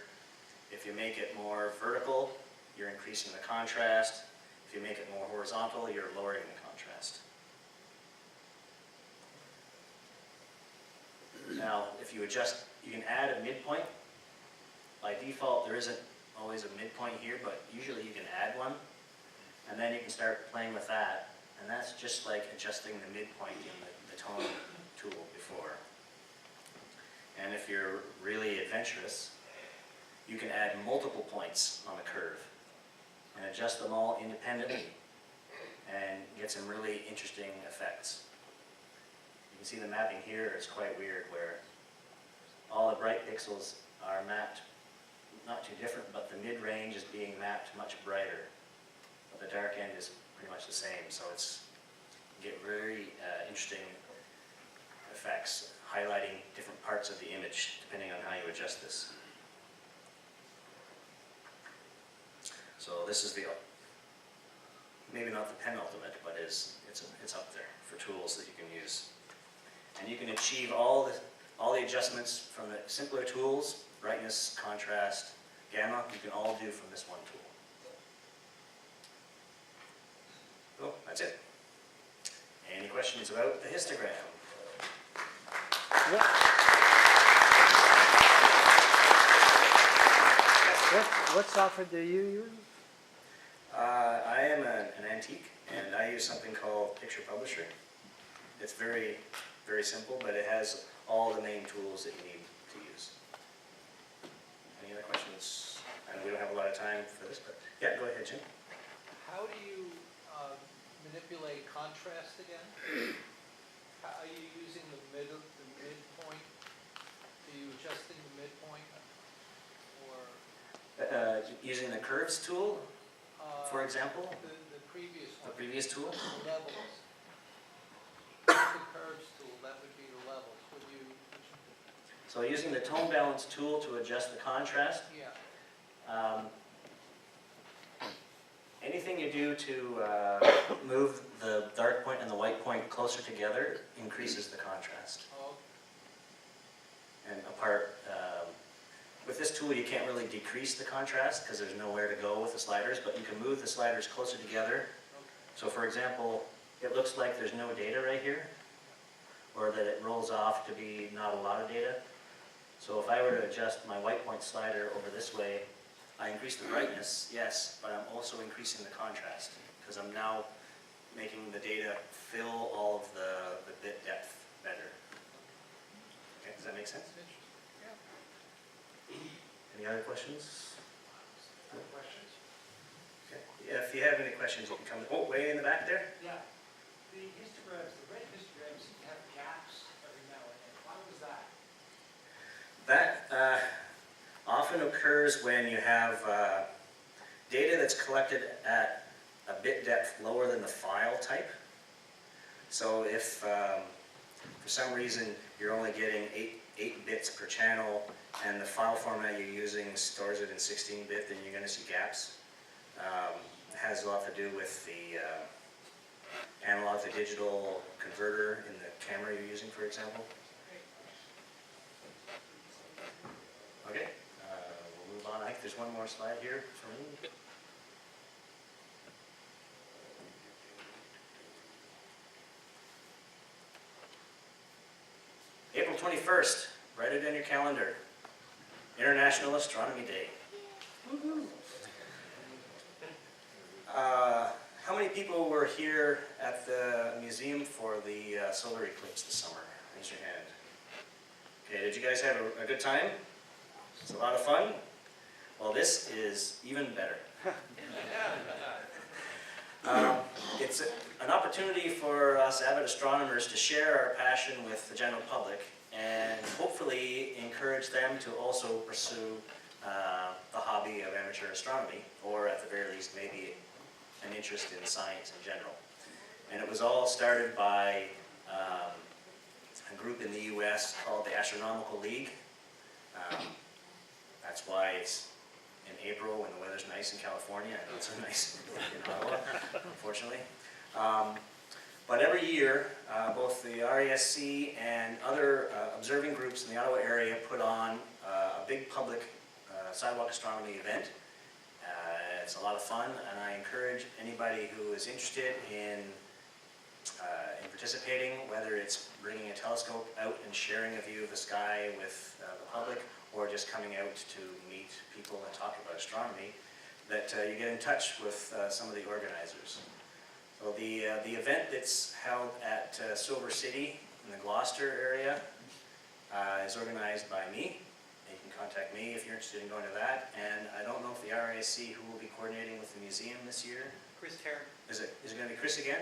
Speaker 4: If you make it more vertical, you're increasing the contrast. If you make it more horizontal, you're lowering the contrast. Now, if you adjust, you can add a midpoint. By default, there isn't always a midpoint here, but usually you can add one. And then you can start playing with that. And that's just like adjusting the midpoint in the tone tool before. And if you're really adventurous, you can add multiple points on the curve and adjust them all independently and get some really interesting effects. You can see the mapping here is quite weird, where all the bright pixels are mapped not too different, but the mid-range is being mapped much brighter. But the dark end is pretty much the same, so you get very interesting effects, highlighting different parts of the image, depending on how you adjust this. So this is maybe not the penultimate, but it's up there for tools that you can use. And you can achieve all the adjustments from the simpler tools, brightness, contrast, gamma, you can all do from this one tool. Oh, that's it. Any questions about the histogram?
Speaker 5: What software do you use?
Speaker 4: I am an antique, and I use something called Picture Publisher. It's very, very simple, but it has all the main tools that you need to use. Any other questions? I know we don't have a lot of time for this, but yeah, go ahead, Jim.
Speaker 6: How do you manipulate contrast again? How are you using the midpoint? Are you adjusting the midpoint? Or
Speaker 4: Using the curves tool, for example,
Speaker 6: the previous
Speaker 4: the
Speaker 6: one?
Speaker 4: previous tool.
Speaker 6: The levels. The curves tool, that would be the levels. Would you?
Speaker 4: So using the tone balance tool to adjust the contrast.
Speaker 6: Yeah.
Speaker 4: Anything you do to move the dark point and the white point closer together increases the contrast.
Speaker 6: Oh,
Speaker 4: And apart, with this tool you can't really decrease the contrast because there's nowhere to go with the sliders, but you can move the sliders closer together.
Speaker 6: okay.
Speaker 4: So for example, it looks like there's no data right here, or that it rolls off to be not a lot of data. So if I were to adjust my white point slider over this way, I increase the brightness, yes, but I'm also increasing the contrast because I'm now making the data fill all of the bit depth better. Okay, does that make sense? Any other questions?
Speaker 7: No questions?
Speaker 4: Okay. Yeah, if you have any questions, you can come, oh, way in the back there?
Speaker 7: Yeah. The histograms, the red histograms seem to have gaps every now and then. Why was that?
Speaker 4: That often occurs when you have data that's collected at a bit depth lower than the file type. So if for some reason you're only getting 8 bits per channel and the file format you're using stores it in 16-bit, then you're going to see gaps. It has a lot to do with the analog to digital converter in the camera you're using, for example. Okay, we'll move on. I think there's one more slide here for me. April 21st, write it in your calendar. International Astronomy Day. How many people were here at the museum for the solar eclipse this summer? Raise your hand. Okay, did you guys have a good time? It's a lot of fun? Well, this is even better. It's an opportunity for us avid astronomers to share our passion with the general public and hopefully encourage them to also pursue the hobby of amateur astronomy, or at the very least maybe an interest in science in general. And it was all started by a group in the US called the Astronomical League. That's why it's in April when the weather's nice in California and not so nice in Ottawa, unfortunately. But every year, both the RASC and other observing groups in the Ottawa area put on a big public sidewalk astronomy event. It's a lot of fun, and I encourage anybody who is interested in participating, whether it's bringing a telescope out and sharing a view of the sky with the public, or just coming out to meet people and talk about astronomy, that you get in touch with some of the organizers. So the event that's held at Silver City in the Gloucester area is organized by me. You can contact me if you're interested in going to that. And I don't know if the RASC who will be coordinating with the museum this year.
Speaker 6: Chris Terry.
Speaker 4: Is it going to be Chris again?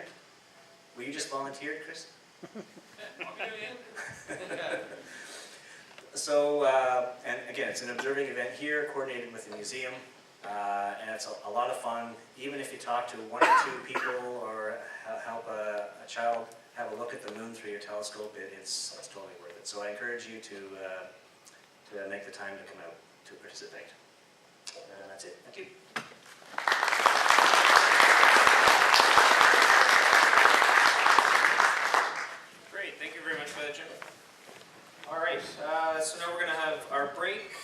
Speaker 4: Were you just volunteered, Chris? So, and again, it's an observing event here, coordinated with the museum, and it's a lot of fun. Even if you talk to 1 or 2 people, or help a child have a look at the moon through your telescope, it's totally worth it. So I encourage you to make the time to come out to participate. And that's it. Thank you.
Speaker 1: Great, thank you very much for that, Jim. All right, so now we're going to have our break,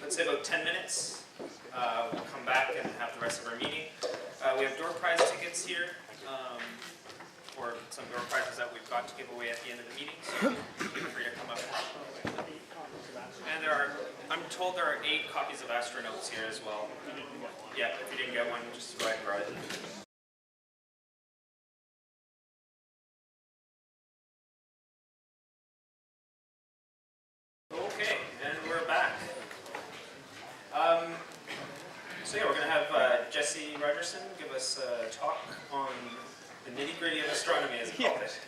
Speaker 1: let's say about 10 minutes. We'll come back and have the rest of our meeting. We have door prize tickets here, or some door prizes that we've got to give away at the end of the meeting, so feel free to come up. And I'm told there are 8 copies of Astronauts here as well. Yeah, if you didn't get one, just go ahead and grab it. Okay, and we're back. So yeah, we're going to have Jesse Rogerson give us a talk on the nitty-gritty of astronomy, as he called it.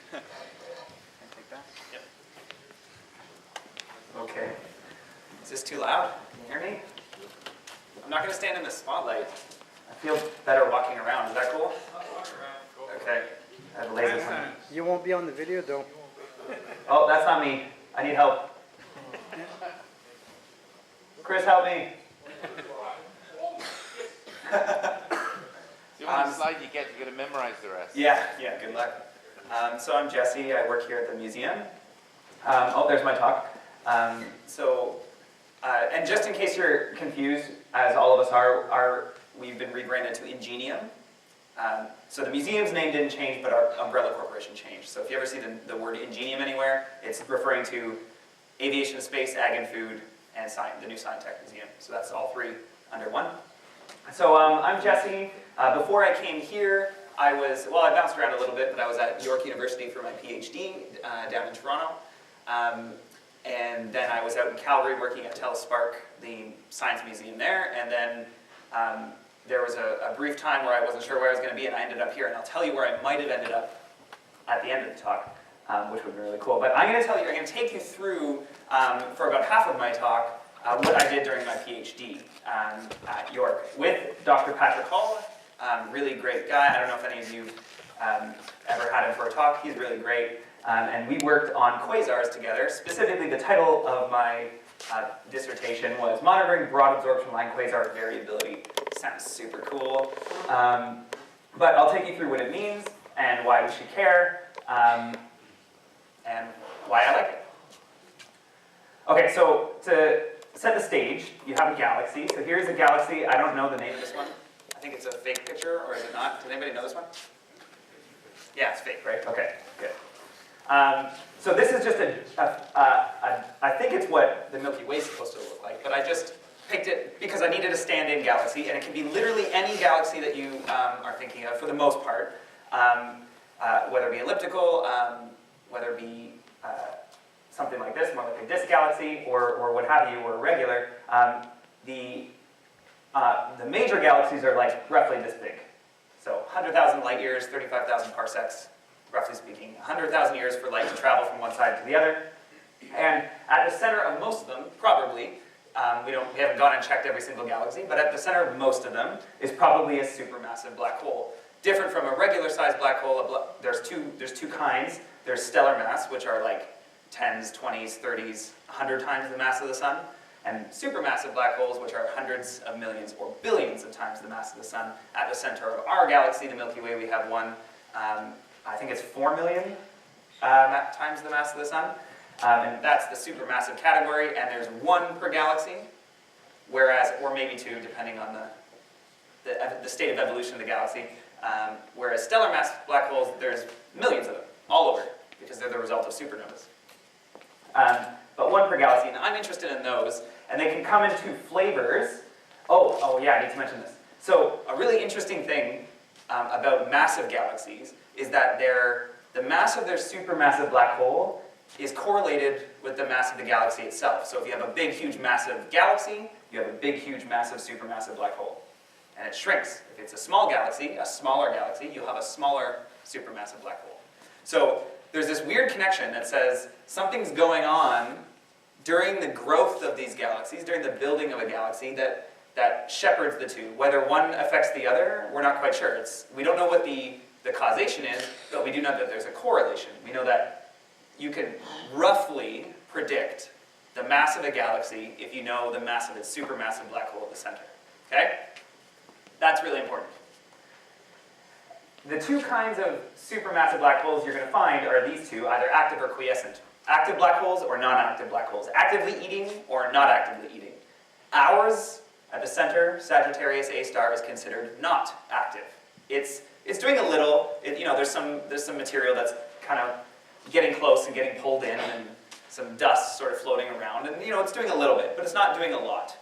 Speaker 1: Yep.
Speaker 8: Okay. Is this too loud? Can you hear me? I'm not going to stand in the spotlight. I feel better walking around. Is that cool? Okay. I have a laser pointer.
Speaker 5: You won't be on the video, though.
Speaker 8: Oh, that's not me. I need help. Chris, help me.
Speaker 9: The only slide you get, you're going to memorize the rest.
Speaker 8: Yeah, good luck. So I'm Jesse. I work here at the museum. Oh, there's my talk. And just in case you're confused, as all of us are we've been rebranded to Ingenium. So the museum's name didn't change, but our umbrella corporation changed. So if you ever see the word Ingenium anywhere, it's referring to aviation, space, ag and food, and the new Science Tech Museum. So that's all 3 under one. So I'm Jesse. Before I came here, I bounced around a little bit, but I was at York University for my PhD down in Toronto. And then I was out in Calgary working at Telespark, the science museum there. And then there was a brief time where I wasn't sure where I was going to be, and I ended up here. And I'll tell you where I might have ended up at the end of the talk, which would be really cool. But I'm going to take you through, for about half of my talk, what I did during my PhD at York with Dr. Patrick Hall, really great guy. I don't know if any of you ever had him for a talk. He's really great. And we worked on quasars together. Specifically, the title of my dissertation was Monitoring Broad Absorption Line Quasar Variability. Sounds super cool. But I'll take you through what it means and why we should care, and why I like it. Okay, so to set the stage, you have a galaxy. So here's a galaxy. I don't know the name of this one. I think it's a fake picture, or is it not? Does anybody know this one? Yeah, it's fake, right? Okay, good. So this is just I think it's what the Milky Way is supposed to look like, but I just picked it because I needed a stand-in galaxy, and it can be literally any galaxy that you are thinking of for the most part, whether it be elliptical, whether it be something like this, more like a disk galaxy, or what have you, or regular. The major galaxies are like roughly this big. So 100,000 light years, 35,000 parsecs, roughly speaking. 100,000 years for light to travel from one side to the other. And at the center of most of them, probably, we haven't gone and checked every single galaxy, but at the center of most of them is probably a supermassive black hole. Different from a regular-sized black hole, there's two kinds. There's stellar mass, which are like 10s, 20s, 30s, 100 times the mass of the sun, and supermassive black holes, which are hundreds of millions or billions of times the mass of the sun. At the center of our galaxy, the Milky Way, we have one, I think it's 4 million times the mass of the sun, and that's the supermassive category, and there's one per galaxy, or maybe two, depending on the state of evolution of the galaxy, whereas stellar mass black holes, there's millions of them, all over, because they're the result of supernovas. But one per galaxy, and I'm interested in those, and they can come in two flavors. Oh yeah, I need to mention this. So a really interesting thing about massive galaxies is that the mass of their supermassive black hole is correlated with the mass of the galaxy itself. So if you have a big, huge, massive galaxy, you have a big, huge, massive, supermassive black hole. And it shrinks. If it's a small galaxy, a smaller galaxy, you'll have a smaller supermassive black hole. So there's this weird connection that says something's going on during the growth of these galaxies, during the building of a galaxy, that shepherds the two. Whether one affects the other, we're not quite sure. We don't know what the causation is, but we do know that there's a correlation. We know that you can roughly predict the mass of a galaxy if you know the mass of its supermassive black hole at the center. Okay? That's really important. The two kinds of supermassive black holes you're going to find are these two, either active or quiescent. Active black holes or non-active black holes. Actively eating or not actively eating. Ours, at the center, Sagittarius A star, is considered not active. It's doing a little, there's some material that's kind of getting close and getting pulled in, and some dust sort of floating around, and it's doing a little bit, but it's not doing a lot.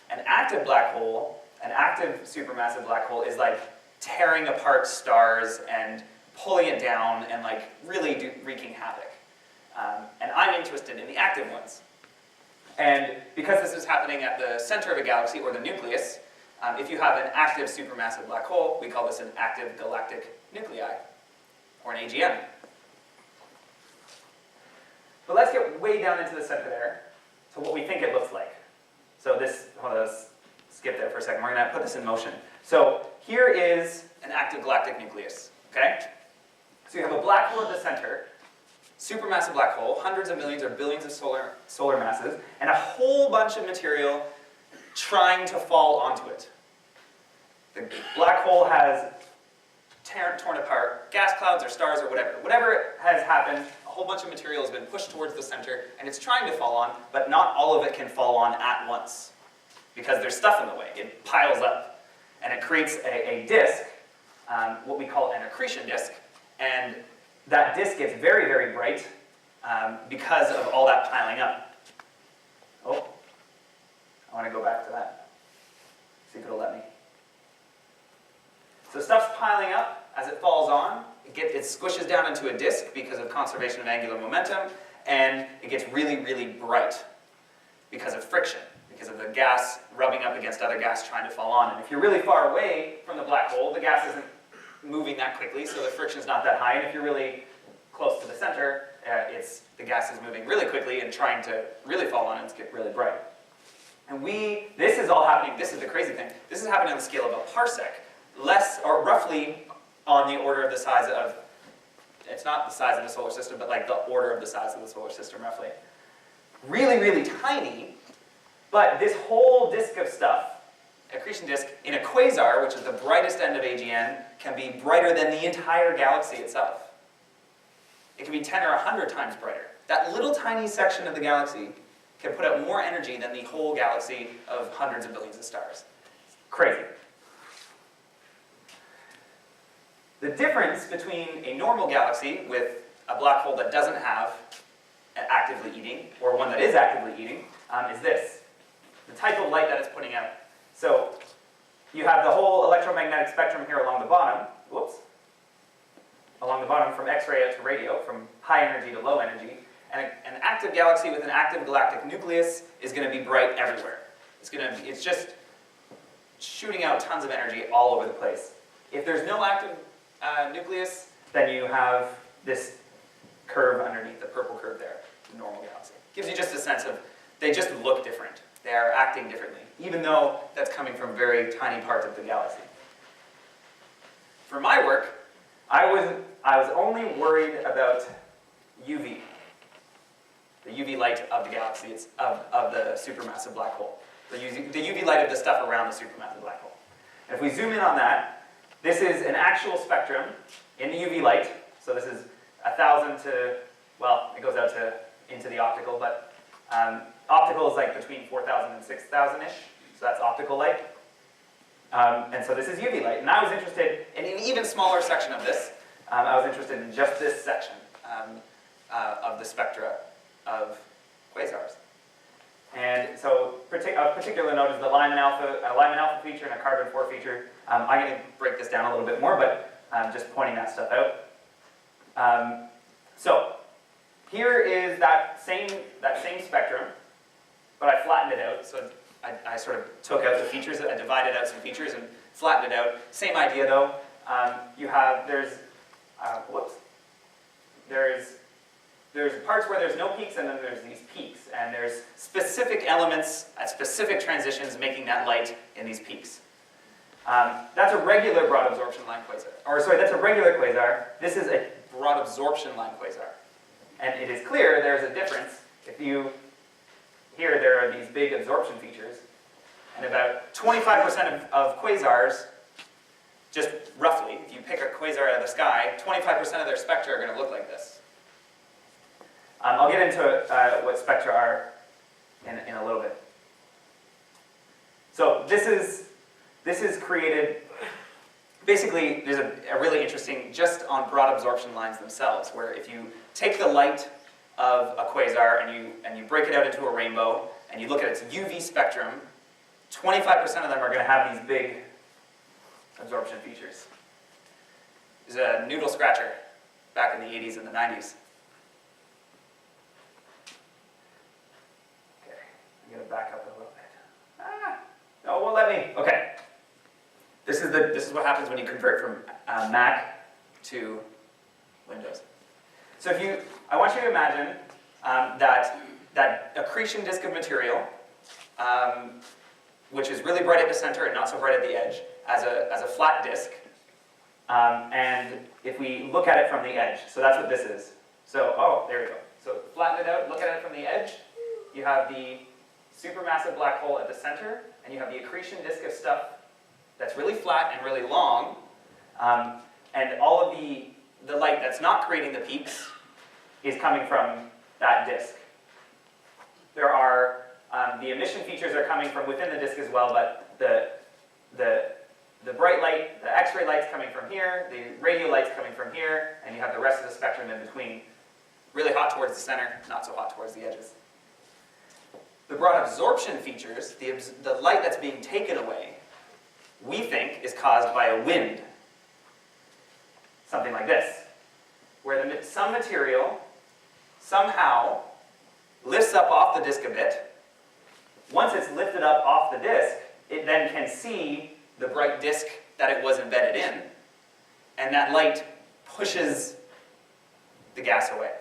Speaker 8: An active black hole, an active supermassive black hole, is like tearing apart stars and pulling it down and like really wreaking havoc. And I'm interested in the active ones. And because this is happening at the center of a galaxy, or the nucleus, if you have an active supermassive black hole, we call this an active galactic nuclei, or an AGN. But let's get way down into the center there to what we think it looks like. So let's skip there for a second. We're going to put this in motion. So here is an active galactic nucleus, okay? So you have a black hole at the center, supermassive black hole, hundreds of millions or billions of solar masses, and a whole bunch of material trying to fall onto it. The black hole has torn apart gas clouds or stars or whatever. Whatever has happened, a whole bunch of material has been pushed towards the center, and it's trying to fall on, but not all of it can fall on at once, because there's stuff in the way. It piles up, and it creates a disk, what we call an accretion disk, and that disk gets very, very bright because of all that piling up. Oh, I want to go back to that. See if it'll let me. So stuff's piling up as it falls on. It squishes down into a disk because of conservation of angular momentum, and it gets really, really bright because of friction, because of the gas rubbing up against other gas trying to fall on. And if you're really far away from the black hole, the gas isn't moving that quickly, so the friction's not that high. And if you're really close to the center, the gas is moving really quickly and trying to really fall on and get really bright. And this is all happening, this is the crazy thing, this is happening on the scale of a parsec, less, or roughly on the order of the size of, it's not the size of the solar system, but like the order of the size of the solar system, roughly. Really, really tiny, but this whole disk of stuff, accretion disk, in a quasar, which is the brightest end of AGN, can be brighter than the entire galaxy itself. It can be 10 or 100 times brighter. That little tiny section of the galaxy can put out more energy than the whole galaxy of hundreds of billions of stars. Crazy. The difference between a normal galaxy with a black hole that doesn't have actively eating, or one that is actively eating, is this. The type of light that it's putting out. So you have the whole electromagnetic spectrum here along the bottom. Whoops. Along the bottom from X-ray out to radio, from high energy to low energy. And an active galaxy with an active galactic nucleus is going to be bright everywhere. It's just shooting out tons of energy all over the place. If there's no active nucleus, then you have this curve underneath, the purple curve there, the normal galaxy. Gives you just a sense of, they just look different. They are acting differently, even though that's coming from very tiny parts of the galaxy. For my work, I was only worried about UV, the UV light of the galaxy, of the supermassive black hole, the UV light of the stuff around the supermassive black hole. And if we zoom in on that, this is an actual spectrum in the UV light. So this is 1,000 to, well, it goes out to into the optical, but optical is like between 4,000 and 6,000-ish, so that's optical light. And so this is UV light, and I was interested in an even smaller section of this. I was interested in just this section of the spectra of quasars. And so of particular note is the Lyman alpha feature and a carbon 4 feature. I'm going to break this down a little bit more, but just pointing that stuff out. So here is that same spectrum, but I flattened it out. So I sort of took out the features, I divided out some features and flattened it out. Same idea though. There's parts where there's no peaks, and then there's these peaks, and there's specific elements at specific transitions making that light in these peaks. That's a regular broad absorption line quasar. Or sorry, that's a regular quasar. This is a broad absorption line quasar. And it is clear there's a difference. Here there are these big absorption features, and about 25% of quasars, just roughly, if you pick a quasar out of the sky, 25% of their spectra are going to look like this. I'll get into what spectra are in a little bit. So this is created, basically there's a really interesting, just on broad absorption lines themselves, where if you take the light of a quasar and you break it out into a rainbow, and you look at its UV spectrum, 25% of them are going to have these big absorption features. There's a noodle scratcher back in the 80s and the 90s. Okay, I'm going to back up a little bit. No, it won't let me. Okay. This is what happens when you convert from Mac to Windows. So I want you to imagine that accretion disk of material, which is really bright at the center and not so bright at the edge, as a flat disk. And if we look at it from the edge, so that's what this is. So, there we go. So flatten it out, look at it from the edge. You have the supermassive black hole at the center, and you have the accretion disk of stuff that's really flat and really long. And all of the light that's not creating the peaks is coming from that disk. There are, the emission features are coming from within the disk as well, but the bright light, the X-ray light's coming from here, the radio light's coming from here, and you have the rest of the spectrum in between. Really hot towards the center, not so hot towards the edges. The broad absorption features, the light that's being taken away, we think is caused by a wind something like this, where some material somehow lifts up off the disk a bit. Once it's lifted up off the disk, it then can see the bright disk that it was embedded in, and that light pushes the gas away.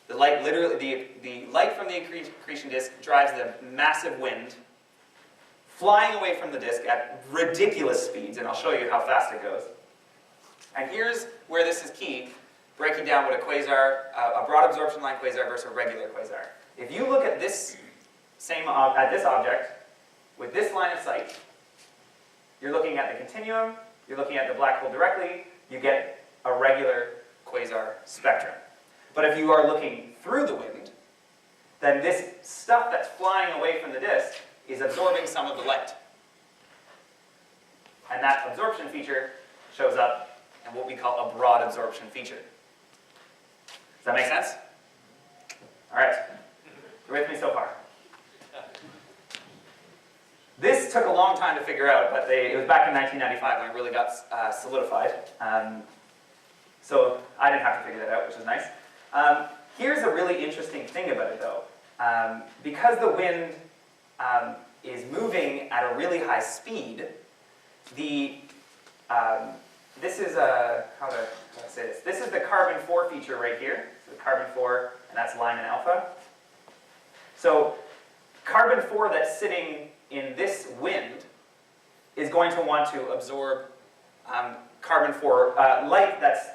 Speaker 8: The light literally, the light from the accretion disk drives the massive wind flying away from the disk at ridiculous speeds, and I'll show you how fast it goes. And here's where this is key, breaking down what a quasar, a broad absorption line quasar versus a regular quasar. If you look at this this object with this line of sight, you're looking at the continuum, you're looking at the black hole directly, you get a regular quasar spectrum. But if you are looking through the wind, then this stuff that's flying away from the disk is absorbing some of the light. And that absorption feature shows up in what we call a broad absorption feature. Does that make sense? All right. You're with me so far? This took a long time to figure out, but it was back in 1995 when it really got solidified. So I didn't have to figure that out, which is nice. Here's a really interesting thing about it, though. Because the wind is moving at a really high speed, this is how to say this? This is the carbon 4 feature right here. So carbon 4, and that's line and alpha. So carbon 4 that's sitting in this wind is going to want to absorb carbon 4 light that's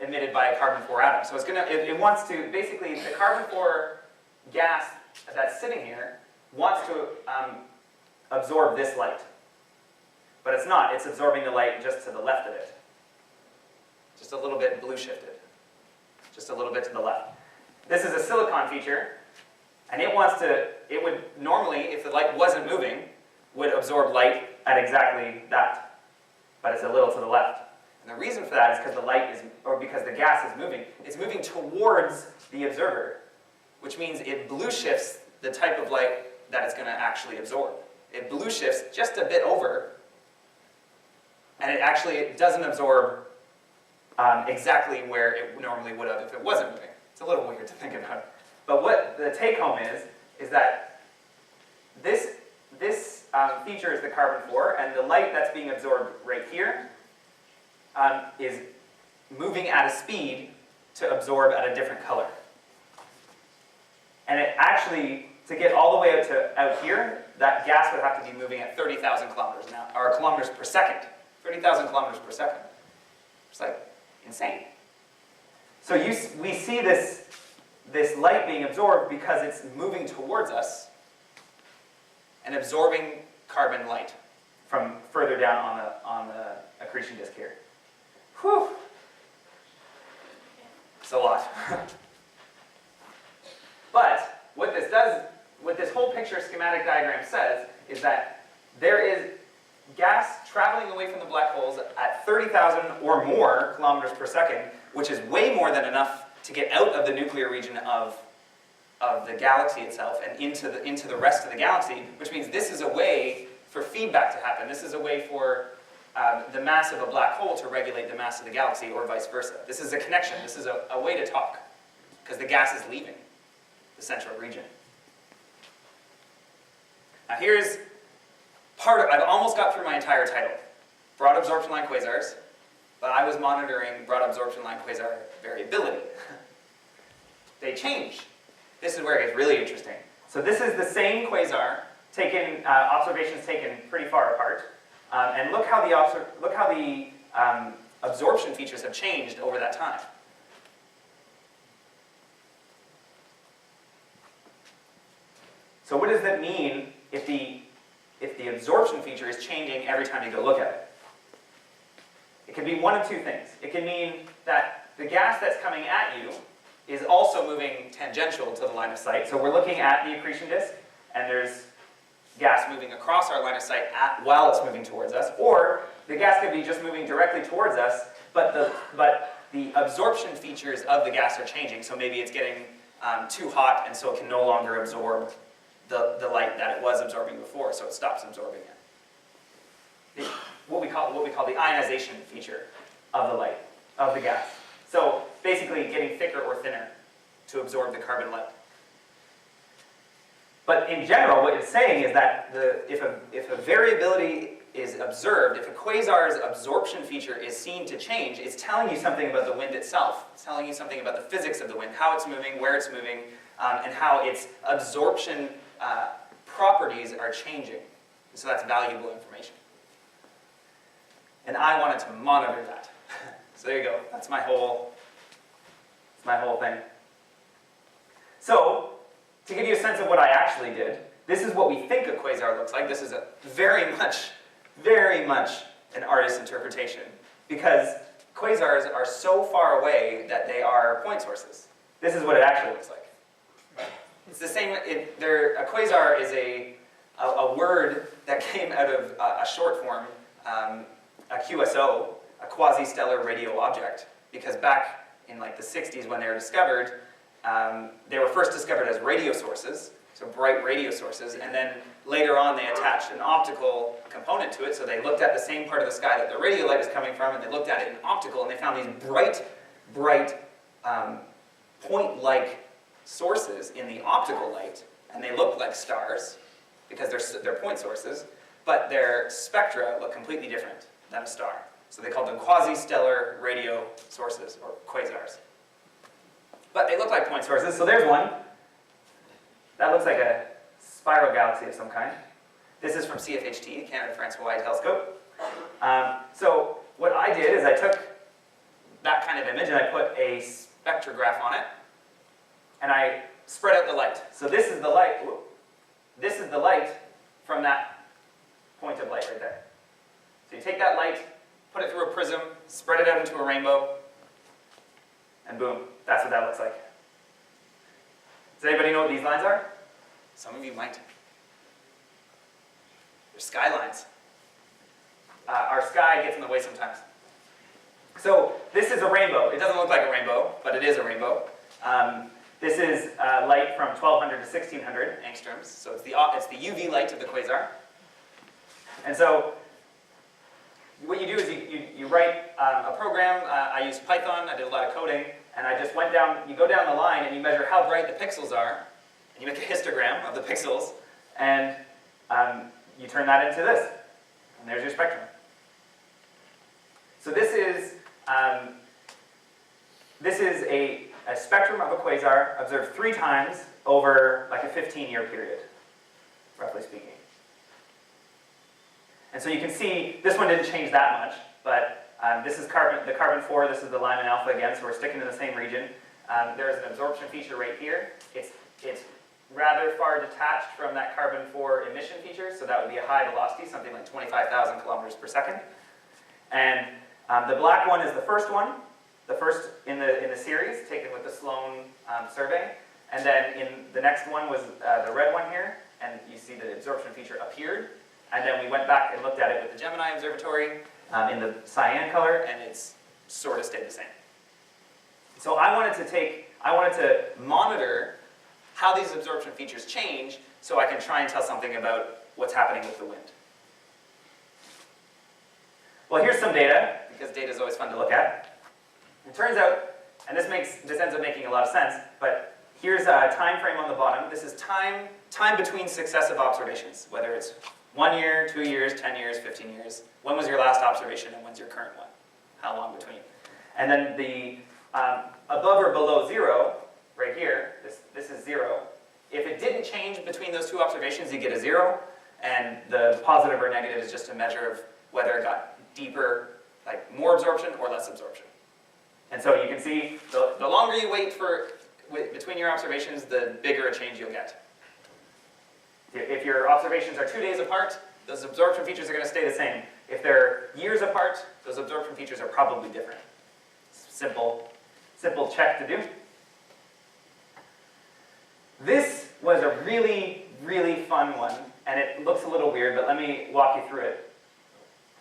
Speaker 8: emitted by a carbon 4 atom. So it wants to, basically, the carbon 4 gas that's sitting here wants to absorb this light. But it's not. It's absorbing the light just to the left of it. Just a little bit blue shifted. Just a little bit to the left. This is a silicon feature, and it would normally, if the light wasn't moving, would absorb light at exactly that. But it's a little to the left. And the reason for that is because because the gas is moving. It's moving towards the observer, which means it blue shifts the type of light that it's going to actually absorb. It blue shifts just a bit over, and it actually doesn't absorb exactly where it normally would have if it wasn't moving. It's a little weird to think about. But what the take home is that this feature is the carbon 4, and the light that's being absorbed right here is moving at a speed to absorb at a different color. And it actually, to get all the way out here, that gas would have to be moving at 30,000 kilometers an hour, or kilometers per second. 30,000 kilometers per second. It's like insane. So we see this light being absorbed because it's moving towards us and absorbing carbon light from further down on the accretion disk here. Whew. It's a lot. But what this whole picture schematic diagram says is that there is gas traveling away from the black holes at 30,000 or more kilometers per second, which is way more than enough to get out of the nuclear region of the galaxy itself and into the rest of the galaxy, which means this is a way for feedback to happen. This is a way for the mass of a black hole to regulate the mass of the galaxy, or vice versa. This is a connection. This is a way to talk, because the gas is leaving the central region. Now here's I've almost got through my entire title. Broad absorption line quasars, but I was monitoring broad absorption line quasar variability. They change. This is where it gets really interesting. So this is the same quasar, observations taken pretty far apart, and look how the absorption features have changed over that time. So what does that mean if the absorption feature is changing every time you go look at it? It can be one of two things. It can mean that the gas that's coming at you is also moving tangential to the line of sight. So we're looking at the accretion disk, and there's gas moving across our line of sight while it's moving towards us. Or the gas could be just moving directly towards us, but the absorption features of the gas are changing. So maybe it's getting too hot, and so it can no longer absorb the light that it was absorbing before, so it stops absorbing it. what we call the ionization feature of the light, of the gas. So basically getting thicker or thinner to absorb the carbon light. But in general, what it's saying is that if a variability is observed, if a quasar's absorption feature is seen to change, it's telling you something about the wind itself. It's telling you something about the physics of the wind, how it's moving, where it's moving, and how its absorption properties are changing. So that's valuable information. And I wanted to monitor that. So there you go. That's my whole thing. So, to give you a sense of what I actually did, this is what we think a quasar looks like. This is a very much an artist's interpretation, because quasars are so far away that they are point sources. This is what it actually looks like. It's the same. A quasar is a word that came out of a short form, a QSO, a quasi-stellar radio object, because back in like the 60s when they were discovered, they were first discovered as radio sources, so bright radio sources, and then later on they attached an optical component to it, so they looked at the same part of the sky that the radio light was coming from, and they looked at it in optical, and they found these bright point-like sources in the optical light, and they looked like stars, because they're point sources, but their spectra look completely different than a star. So they called them quasi-stellar radio sources, or quasars. But they look like point sources, so there's one. That looks like a spiral galaxy of some kind. This is from CFHT, Canada-France-Hawaii Telescope. So what I did is I took that kind of image and I put a spectrograph on it, and I spread out the light. So this is the light. This is the light from that point of light right there. So you take that light, put it through a prism, spread it out into a rainbow, and boom, that's what that looks like. Does anybody know what these lines are? Some of you might. They're skylines. Our sky gets in the way sometimes. So this is a rainbow. It doesn't look like a rainbow, but it is a rainbow. This is light from 1200 to 1600 angstroms. So it's the UV light of the quasar. And so what you do is you write a program. I used Python. I did a lot of coding. And I just went down, you go down the line and you measure how bright the pixels are. And you make a histogram of the pixels. And you turn that into this. And there's your spectrum. So this is a spectrum of a quasar observed 3 times over like a 15-year period, roughly speaking. And so you can see, this one didn't change that much, but this is the carbon-4, this is the Lyman alpha again, so we're sticking in the same region. There's an absorption feature right here. It's rather far detached from that carbon-4 emission feature, so that would be a high velocity, something like 25,000 kilometers per second. And the black one is the first one, the first in the series, taken with the Sloan survey. And then in the next one was the red one here, and you see the absorption feature appeared. And then we went back and looked at it with the Gemini Observatory in the cyan color, and it's sort of stayed the same. So I wanted to monitor how these absorption features change so I can try and tell something about what's happening with the wind. Well, here's some data, because data is always fun to look at. It turns out, and this ends up making a lot of sense, but here's a time frame on the bottom. This is time between successive observations, whether it's 1 year, 2 years, 10 years, 15 years. When was your last observation and when's your current one? How long between? And then the above or below 0, right here, this is 0. If it didn't change between those 2 observations, you get a 0. And the positive or negative is just a measure of whether it got deeper, like more absorption or less absorption. And so you can see the longer you wait between your observations, the bigger a change you'll get. If your observations are 2 days apart, those absorption features are going to stay the same. If they're years apart, those absorption features are probably different. Simple check to do. This was a really, really fun one, and it looks a little weird, but let me walk you through it.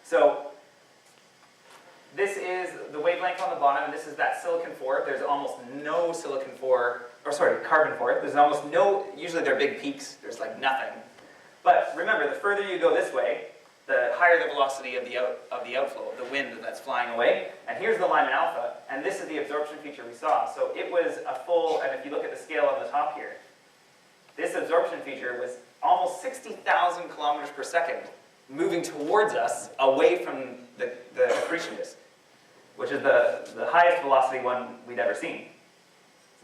Speaker 8: So this is the wavelength on the bottom, and this is that silicon-4. There's almost no carbon-4. There's almost no, usually they're big peaks. There's like nothing. But remember, the further you go this way, the higher the velocity of the outflow, of the wind that's flying away. And here's the Lyman alpha, and this is the absorption feature we saw. So it was a full, and if you look at the scale on the top here, this absorption feature was almost 60,000 kilometers per second moving towards us away from the accretion disk, which is the highest velocity one we'd ever seen.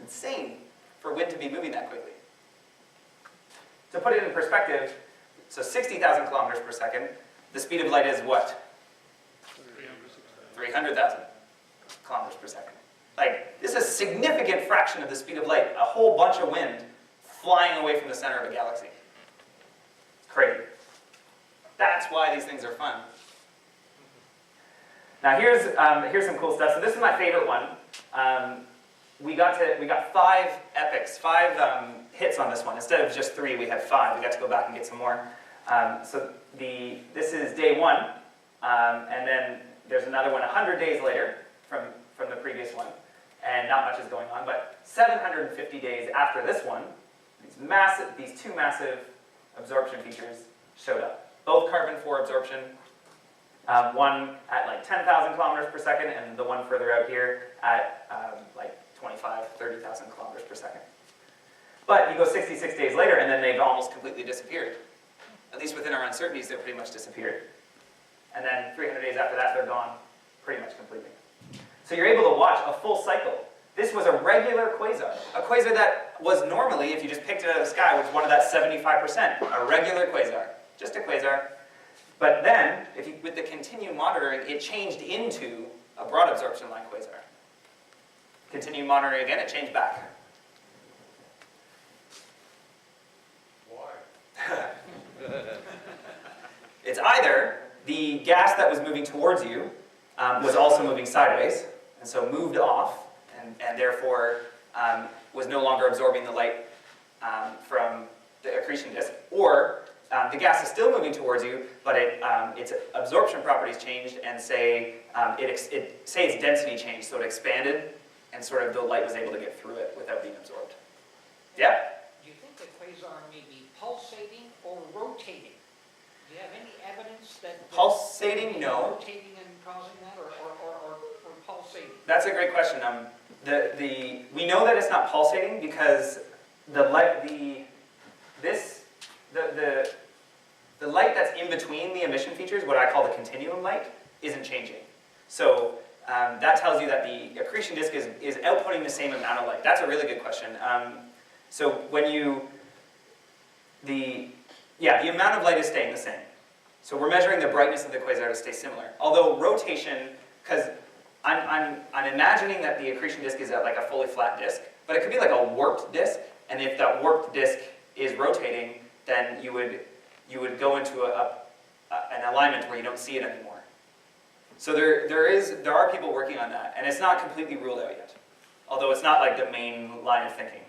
Speaker 8: It's insane for wind to be moving that quickly. To put it in perspective, so 60,000 kilometers per second, the speed of light is what? 300,000 kilometers per second. Like, this is a significant fraction of the speed of light, a whole bunch of wind flying away from the center of a galaxy. It's crazy. That's why these things are fun. Now here's some cool stuff. So this is my favorite one. We got 5 epics, 5 hits on this one. Instead of just 3, we had 5. We got to go back and get some more. So this is day 1, and then there's another one 100 days later from the previous one, and not much is going on. But 750 days after this one, these 2 massive absorption features showed up. Both carbon-4 absorption. One at like 10,000 kilometers per second, and the one further out here at like 25, 30,000 kilometers per second. But you go 66 days later, and then they've almost completely disappeared. At least within our uncertainties, they're pretty much disappeared. And then 300 days after that, they're gone pretty much completely. So you're able to watch a full cycle. This was a regular quasar. A quasar that was normally, if you just picked it out of the sky, was one of that 75%. A regular quasar. Just a quasar. But then, with the continued monitoring, it changed into a broad absorption line quasar. Continue monitoring again, it changed back.
Speaker 2: Why?
Speaker 8: It's either the gas that was moving towards you was also moving sideways, and so moved off, and therefore was no longer absorbing the light from the accretion disk, or the gas is still moving towards you, but its absorption properties changed, and say its density changed, so it expanded, and sort of the light was able to get through it without being absorbed. Yeah?
Speaker 7: Do you think the quasar may be pulsating or rotating? Do you have any evidence that...
Speaker 8: Pulsating, no.
Speaker 7: Rotating and causing that, or pulsating?
Speaker 8: That's a great question. We know that it's not pulsating because the light that's in between the emission features, what I call the continuum light, isn't changing. So that tells you that the accretion disk is outputting the same amount of light. That's a really good question. So when the amount of light is staying the same. So we're measuring the brightness of the quasar to stay similar. Although rotation, because I'm imagining that the accretion disk is at like a fully flat disk, but it could be like a warped disk, and if that warped disk is rotating, then you would go into an alignment where you don't see it anymore. So there are people working on that, and it's not completely ruled out yet, although it's not like the main line of thinking.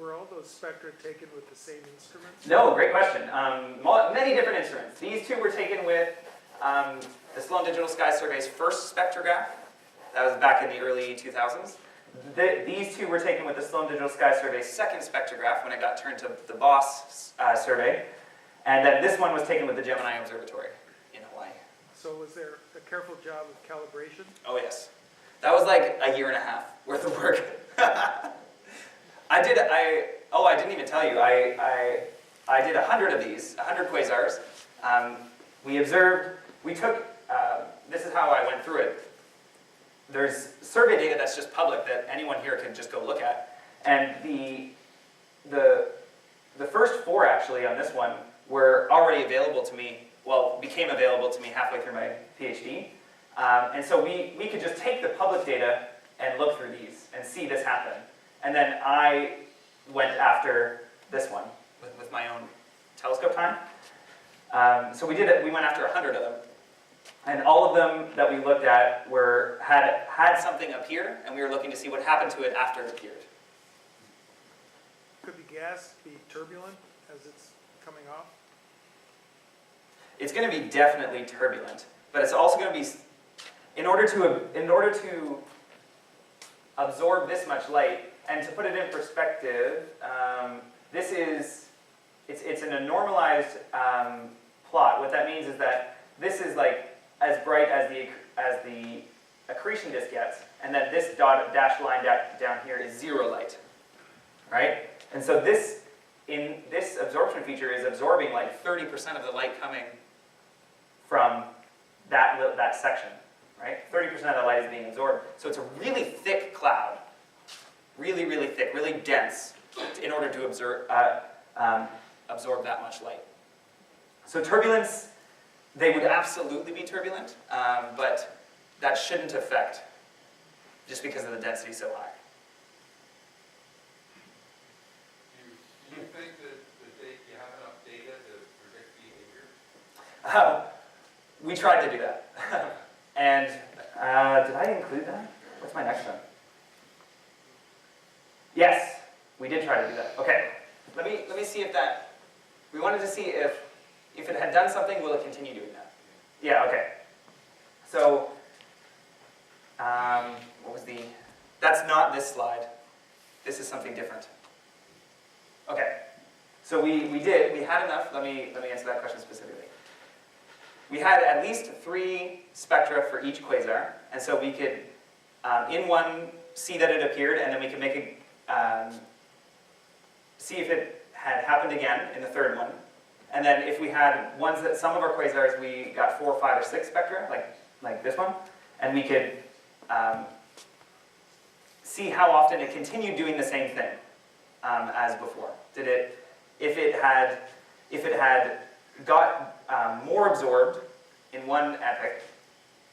Speaker 10: Were all those spectra taken with the same instruments?
Speaker 8: No, great question. Many different instruments. These 2 were taken with the Sloan Digital Sky Survey's first spectrograph. That was back in the early 2000s. These 2 were taken with the Sloan Digital Sky Survey's second spectrograph when it got turned to the BOSS survey. And then this one was taken with the Gemini Observatory in Hawaii.
Speaker 10: So was there a careful job of calibration?
Speaker 8: Oh yes. That was like a year and a half worth of work. I didn't even tell you. I did 100 of these, 100 quasars. This is how I went through it. There's survey data that's just public that anyone here can just go look at. And the first 4 actually on this one were already available to me, became available to me halfway through my PhD. And so we could just take the public data and look through these and see this happen. And then I went after this one with my own telescope time. So we went after 100 of them. And all of them that we looked at had something appear, and we were looking to see what happened to it after it appeared.
Speaker 10: Could the gas be turbulent as it's coming off?
Speaker 8: It's going to be definitely turbulent, but it's also going to be, in order to absorb this much light, and to put it in perspective, it's in a normalized plot, what that means is that this is like as bright as the accretion disk gets, and then this dashed line down here is 0 light, right? And so this absorption feature is absorbing like 30% of the light coming from that section, right? 30% of the light is being absorbed. So it's a really thick cloud, really, really thick, really dense, in order to absorb that much light. So turbulence, they would absolutely be turbulent, but that shouldn't affect just because of the density so high.
Speaker 2: Do you think that you have enough data to predict behavior?
Speaker 8: We tried to do that. And did I include that? What's my next one? Yes, we did try to do that. Okay, let me see if that, we wanted to see if it had done something, will it continue doing that? Yeah, okay. So, what was that's not this slide. This is something different. Okay, so we had enough, let me answer that question specifically. We had at least 3 spectra for each quasar, and so we could, in one, see that it appeared, and then we could make see if it had happened again in the third one. And then if we had ones that, some of our quasars, we got 4, 5, or 6 spectra, like this one, and we could see how often it continued doing the same thing as before. If it had got more absorbed in one epoch,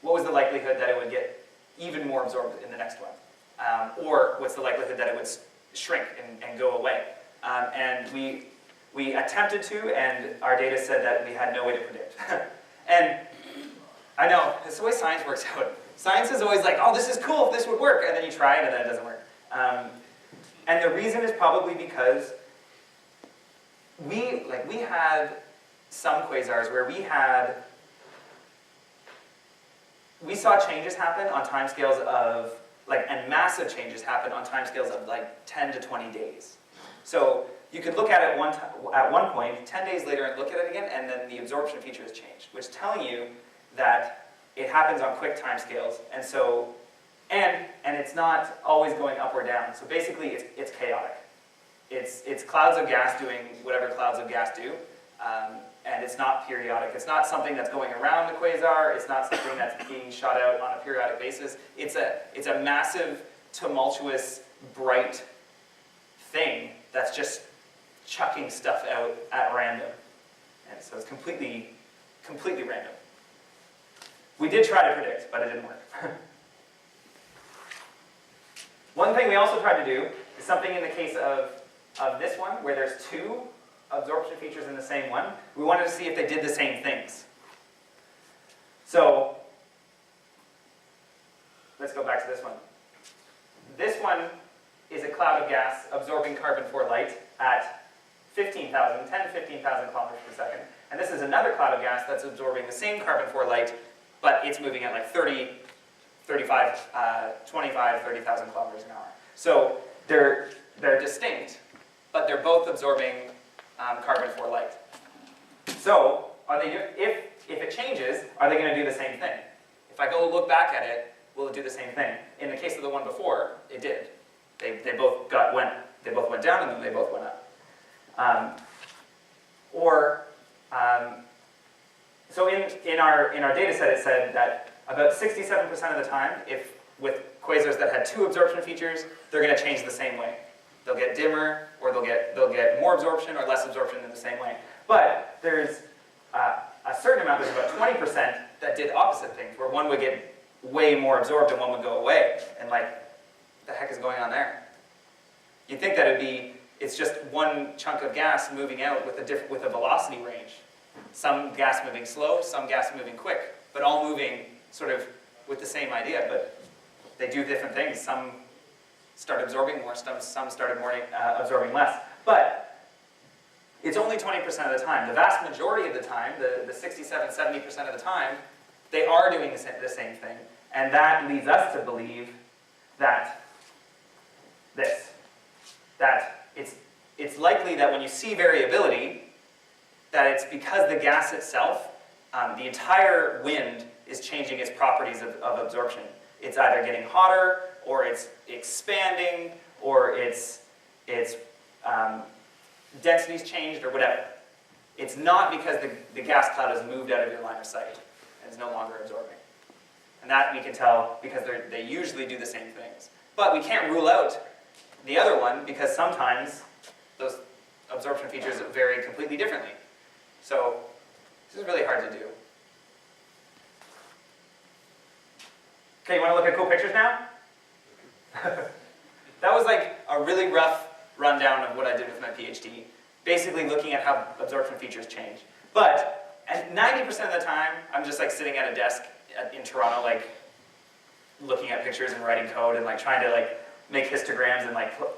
Speaker 8: what was the likelihood that it would get even more absorbed in the next one? Or what's the likelihood that it would shrink and go away? And we attempted to, and our data said that we had no way to predict. And I know, it's the way science works out. Science is always like, oh, this is cool, if this would work, and then you try it, and then it doesn't work. And the reason is probably because we had some quasars where we saw changes happen on timescales of, and massive changes happen on timescales of 10 to 20 days. So you could look at it at one point, 10 days later, and look at it again, and then the absorption feature has changed, which is telling you that it happens on quick timescales, and so, and it's not always going up or down. So basically, it's chaotic. It's clouds of gas doing whatever clouds of gas do, and it's not periodic. It's not something that's going around the quasar. It's not something that's being shot out on a periodic basis. It's a massive, tumultuous, bright thing that's just chucking stuff out at random. And so it's completely random. We did try to predict, but it didn't work. One thing we also tried to do is something in the case of this one, where there's 2 absorption features in the same one. We wanted to see if they did the same things. So, let's go back to this one. This one is a cloud of gas absorbing carbon-4 light at 10 to 15,000 kilometers per second. And this is another cloud of gas that's absorbing the same carbon-4 light, but it's moving at 30, 35, 25, 30,000 kilometers an hour. So they're distinct, but they're both absorbing carbon-4 light. So if it changes, are they going to do the same thing? If I go look back at it, will it do the same thing? In the case of the one before, it did. They both went down, and then they both went up. So in our data set, it said that about 67% of the time, if with quasars that had 2 absorption features, they're going to change the same way. They'll get dimmer, or they'll get more absorption or less absorption in the same way. But there's a certain amount, there's about 20% that did opposite things, where one would get way more absorbed and one would go away. And what the heck is going on there? You'd think that it's just one chunk of gas moving out with a velocity range. Some gas moving slow, some gas moving quick, but all moving sort of with the same idea, but they do different things. Some start absorbing more, some started absorbing less. But it's only 20% of the time. The vast majority of the time, the 67, 70% of the time, they are doing the same thing. And that leads us to believe that it's likely that when you see variability, that it's because the gas itself, the entire wind is changing its properties of absorption. It's either getting hotter, or it's expanding, or its density's changed, or whatever. It's not because the gas cloud has moved out of your line of sight and is no longer absorbing. And that we can tell because they usually do the same things. But we can't rule out the other one because sometimes those absorption features vary completely differently. So this is really hard to do. Okay, you want to look at cool pictures now? That was like a really rough rundown of what I did with my PhD, basically looking at how absorption features change. But 90% of the time, I'm just like sitting at a desk in Toronto, like looking at pictures and writing code and like trying to like make histograms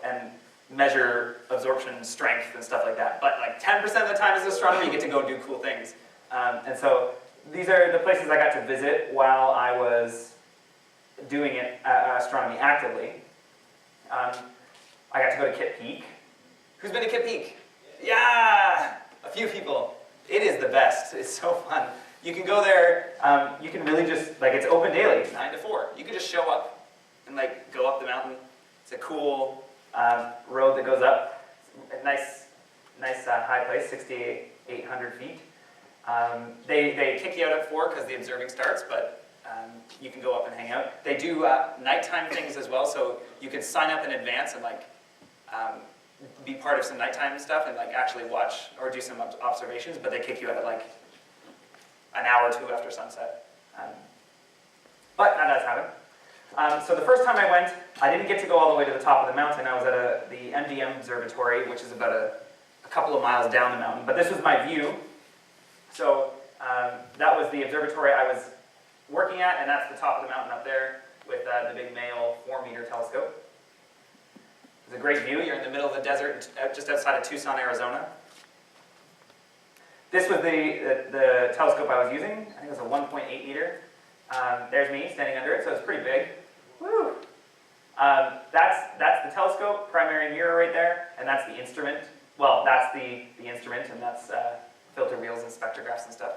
Speaker 8: and measure absorption strength and stuff like that. But like 10% of the time as an astronomer, you get to go do cool things. And so these are the places I got to visit while I was doing astronomy actively. I got to go to Kitt Peak. Who's been to Kitt Peak? Yeah, a few people. It is the best. It's so fun. You can go there. You can really just like it's open daily, 9 to 4. You can just show up and like go up the mountain. It's a cool road that goes up. A nice high place, 6,800 feet. They kick you out at 4 because the observing starts, but you can go up and hang out. They do nighttime things as well, so you can sign up in advance and like be part of some nighttime stuff and like actually watch or do some observations. But they kick you out at like an hour or 2 after sunset. But that does happen. So the first time I went, I didn't get to go all the way to the top of the mountain. I was at the MDM Observatory, which is about a couple of miles down the mountain. But this was my view. So that was the observatory I was working at, and that's the top of the mountain up there with the big Mail 4-meter telescope. It's a great view. You're in the middle of the desert, just outside of Tucson, Arizona. This was the telescope I was using. I think it was a 1.8 meter. There's me standing under it, so it's pretty big. Woo! That's the telescope, primary mirror right there, and that's the instrument. Well, that's the instrument, and that's filter wheels and spectrographs and stuff.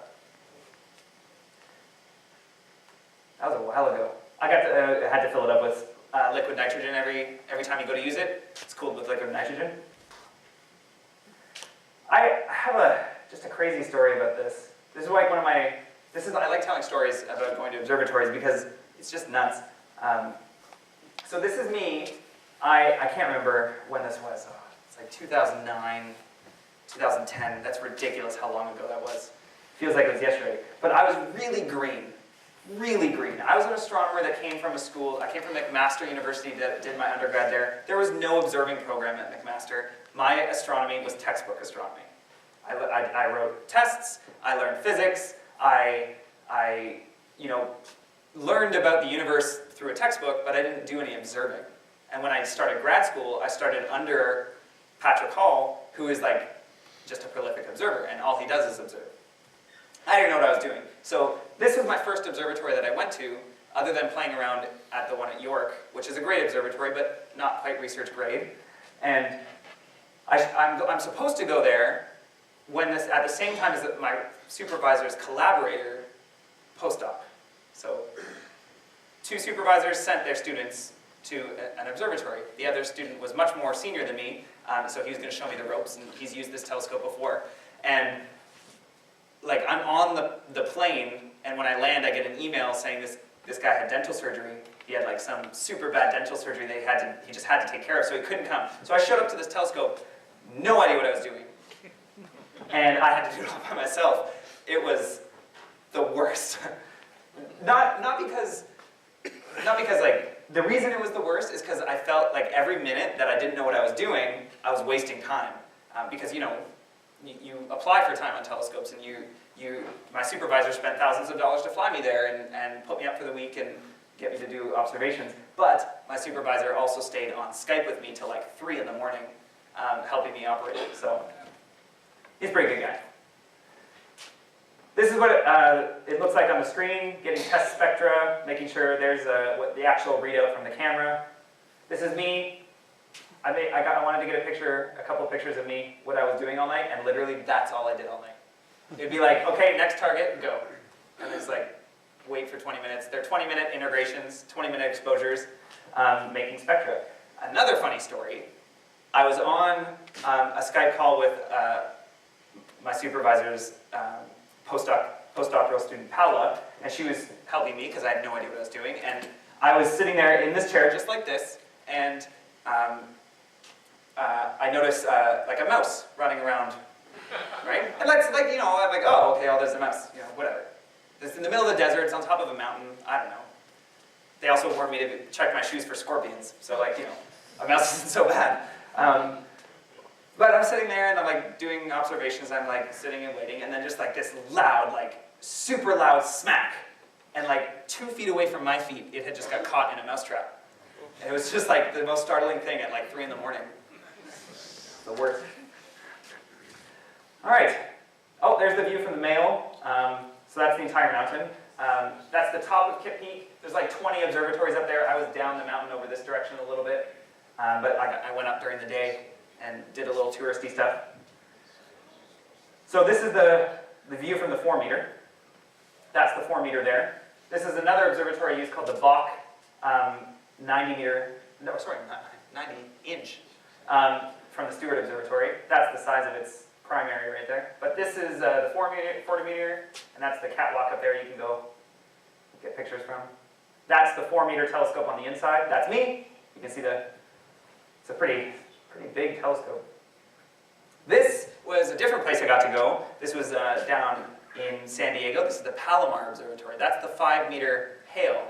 Speaker 8: That was a while ago. I had to fill it up with liquid nitrogen every time you go to use it. It's cooled with liquid nitrogen. I have just a crazy story about this. This is like I like telling stories about going to observatories because it's just nuts. So this is me. I can't remember when this was. Oh, it's like 2009, 2010. That's ridiculous how long ago that was. Feels like it was yesterday. But I was really green. Really green. I was an astronomer that came from a school. I came from McMaster University that did my undergrad there. There was no observing program at McMaster. My astronomy was textbook astronomy. I wrote tests. I learned physics. I learned about the universe through a textbook, but I didn't do any observing. And when I started grad school, I started under Patrick Hall, who is like just a prolific observer, and all he does is observe. I didn't know what I was doing. So this was my first observatory that I went to, other than playing around at the one at York, which is a great observatory, but not quite research grade. And I'm supposed to go there at the same time as my supervisor's collaborator postdoc. So 2 supervisors sent their students to an observatory. The other student was much more senior than me, so he was going to show me the ropes, and he's used this telescope before. And like I'm on the plane, and when I land, I get an email saying this guy had dental surgery. He had like some super bad dental surgery he just had to take care of, so he couldn't come. So I showed up to this telescope, no idea what I was doing. And I had to do it all by myself. It was the worst. Not because like, the reason it was the worst is because I felt like every minute that I didn't know what I was doing, I was wasting time. Because, you apply for time on telescopes, and my supervisor spent thousands of dollars to fly me there and put me up for the week and get me to do observations. But my supervisor also stayed on Skype with me till like 3 in the morning, helping me operate it. So he's a pretty good guy. This is what it looks like on the screen, getting test spectra, making sure there's the actual readout from the camera. This is me. I wanted to get a couple pictures of me, what I was doing all night, and literally that's all I did all night. It'd be like, okay, next target, go. And it's like, wait for 20 minutes. They're 20-minute integrations, 20-minute exposures, making spectra. Another funny story, I was on a Skype call with my supervisor's postdoctoral student, Paula, and she was helping me because I had no idea what I was doing. And I was sitting there in this chair just like this, and I noticed like a mouse running around, right? And like, you know, I'm like, oh, okay, oh, there's a mouse, you know, whatever. It's in the middle of the desert, it's on top of a mountain, I don't know. They also warned me to check my shoes for scorpions, so like, you know, a mouse isn't so bad. But I'm sitting there and I'm like doing observations, I'm like sitting and waiting, and then just like this loud, like super loud smack. And like 2 feet away from my feet, it had just got caught in a mousetrap. And it was just like the most startling thing at like 3 in the morning. The worst. All right. Oh, there's the view from the Mayo. So that's the entire mountain. That's the top of Kip Peak. There's like 20 observatories up there. I was down the mountain over this direction a little bit. But I went up during the day and did a little touristy stuff. So this is the view from the 4 meter. That's the 4 meter there. This is another observatory I use called the Bach 90 inch from the Stewart Observatory. That's the size of its primary right there. But this is the 40 meter, and that's the catwalk up there you can go get pictures from. That's the 4 meter telescope on the inside. That's me. You can see it's a pretty big telescope. This was a different place I got to go. This was down in San Diego. This is the Palomar Observatory. That's the 5 meter Hale.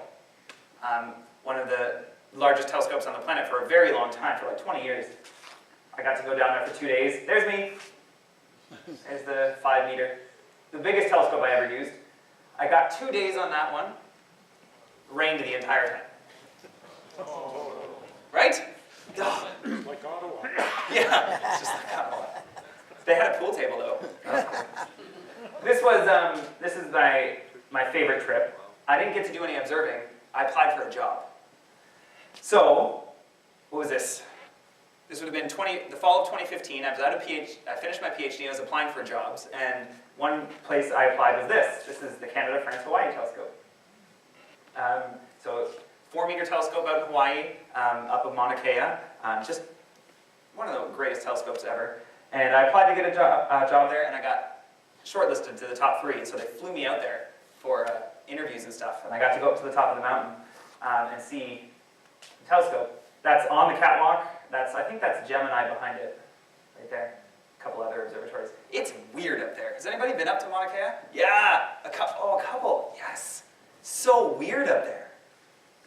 Speaker 8: One of the largest telescopes on the planet for a very long time, for like 20 years. I got to go down there for 2 days. There's me. There's the 5 meter. The biggest telescope I ever used. I got 2 days on that one. Rained the entire time. Right?
Speaker 2: Like Ottawa.
Speaker 8: Yeah, it's just like Ottawa. They had a pool table though. This is my favorite trip. I didn't get to do any observing. I applied for a job. So, what was this? This would have been the fall of 2015. I was out of I finished my PhD and I was applying for jobs. And one place I applied was this. This is the Canada, France, Hawaii telescope. So 4 meter telescope out in Hawaii, up of Mauna Kea. Just one of the greatest telescopes ever. And I applied to get a job there, and I got shortlisted to the top 3. So they flew me out there for interviews and stuff. And I got to go up to the top of the mountain and see the telescope. That's on the catwalk. I think that's Gemini behind it, right there. A couple other observatories. It's weird up there. Has anybody been up to Mauna Kea? Yeah, a couple. Yes. So weird up there.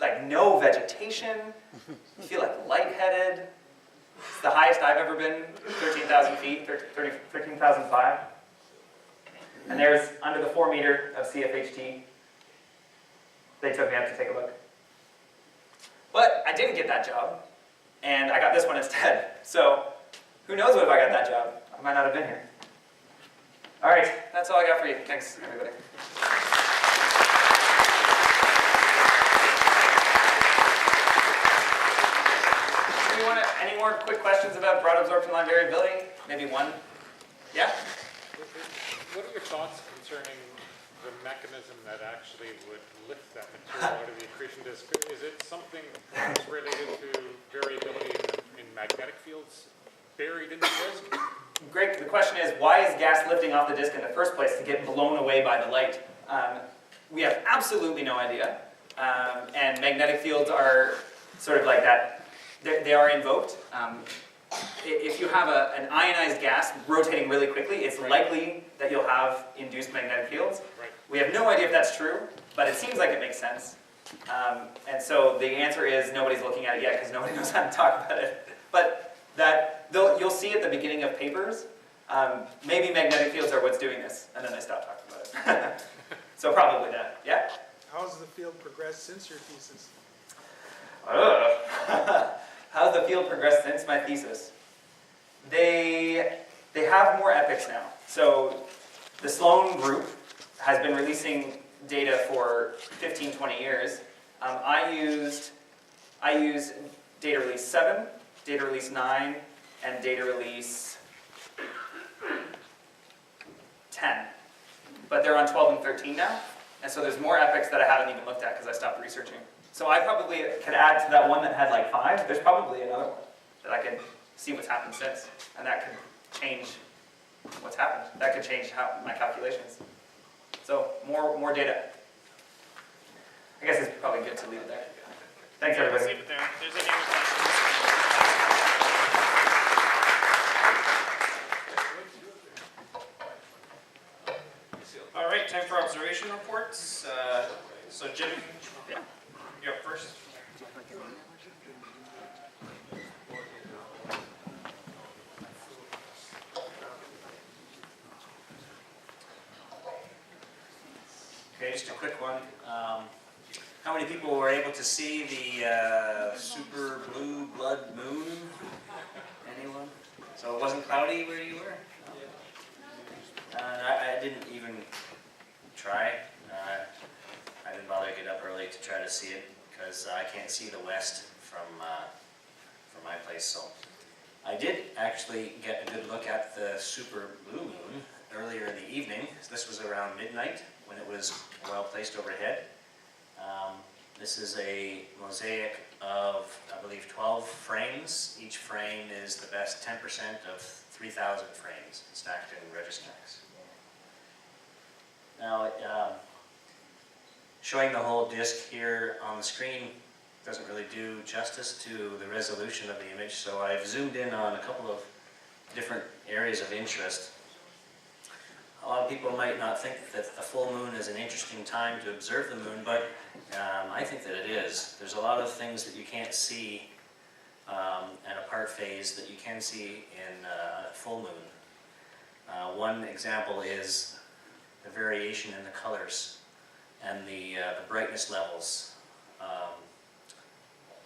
Speaker 8: Like no vegetation. You feel like lightheaded. It's the highest I've ever been, 13,000 feet, 13,005. And there's under the 4 meter of CFHT. They took me up to take a look. But I didn't get that job, and I got this one instead. So who knows what if I got that job? I might not have been here. All right, that's all I got for you. Thanks, everybody. Any more quick questions about broad absorption line variability? Maybe one? Yeah?
Speaker 2: What are your thoughts concerning the mechanism that actually would lift that material out of the accretion disk? Is it something that's related to variability in magnetic fields buried in the disk?
Speaker 8: Great. The question is, why is gas lifting off the disk in the first place to get blown away by the light? We have absolutely no idea. And magnetic fields are sort of like that. They are invoked. If you have an ionized gas rotating really quickly, it's likely that you'll have induced magnetic fields.
Speaker 2: Right.
Speaker 8: We have no idea if that's true, but it seems like it makes sense. And so the answer is nobody's looking at it yet because nobody knows how to talk about it. But you'll see at the beginning of papers, maybe magnetic fields are what's doing this, and then they stop talking about it. So probably that. Yeah?
Speaker 10: How has the field progressed since your thesis?
Speaker 8: How's the field progressed since my thesis? They have more epochs now. So the Sloan group has been releasing data for 15, 20 years. I used data release 7, data release 9, and data release 10. but they're on 12 and 13 now. And so there's more epochs that I haven't even looked at because I stopped researching. So I probably could add to that one that had like 5. There's probably another one that I could see what's happened since. And that could change what's happened. That could change my calculations. So more data. I guess it's probably good to leave it there. Thanks,
Speaker 1: Yeah, let's
Speaker 8: everybody.
Speaker 1: leave it there. If there's any other questions. All right, time for observation reports. So Jim, you're up first.
Speaker 4: Okay, just a quick one. How many people were able to see the super blue blood moon? Anyone? So it wasn't cloudy where you were? No? I didn't even try. I didn't bother to get up early to try to see it because I can't see the west from my place. So I did actually get a good look at the super blue moon earlier in the evening. This was around midnight when it was well placed overhead. This is a mosaic of, I believe, 12 frames. Each frame is the best 10% of 3,000 frames stacked in Registacks. Now, showing the whole disk here on the screen doesn't really do justice to the resolution of the image, so I've zoomed in on a couple of different areas of interest. A lot of people might not think that the full moon is an interesting time to observe the moon, but I think that it is. There's a lot of things that you can't see at a part phase that you can see in a full moon. One example is the variation in the colors and the brightness levels,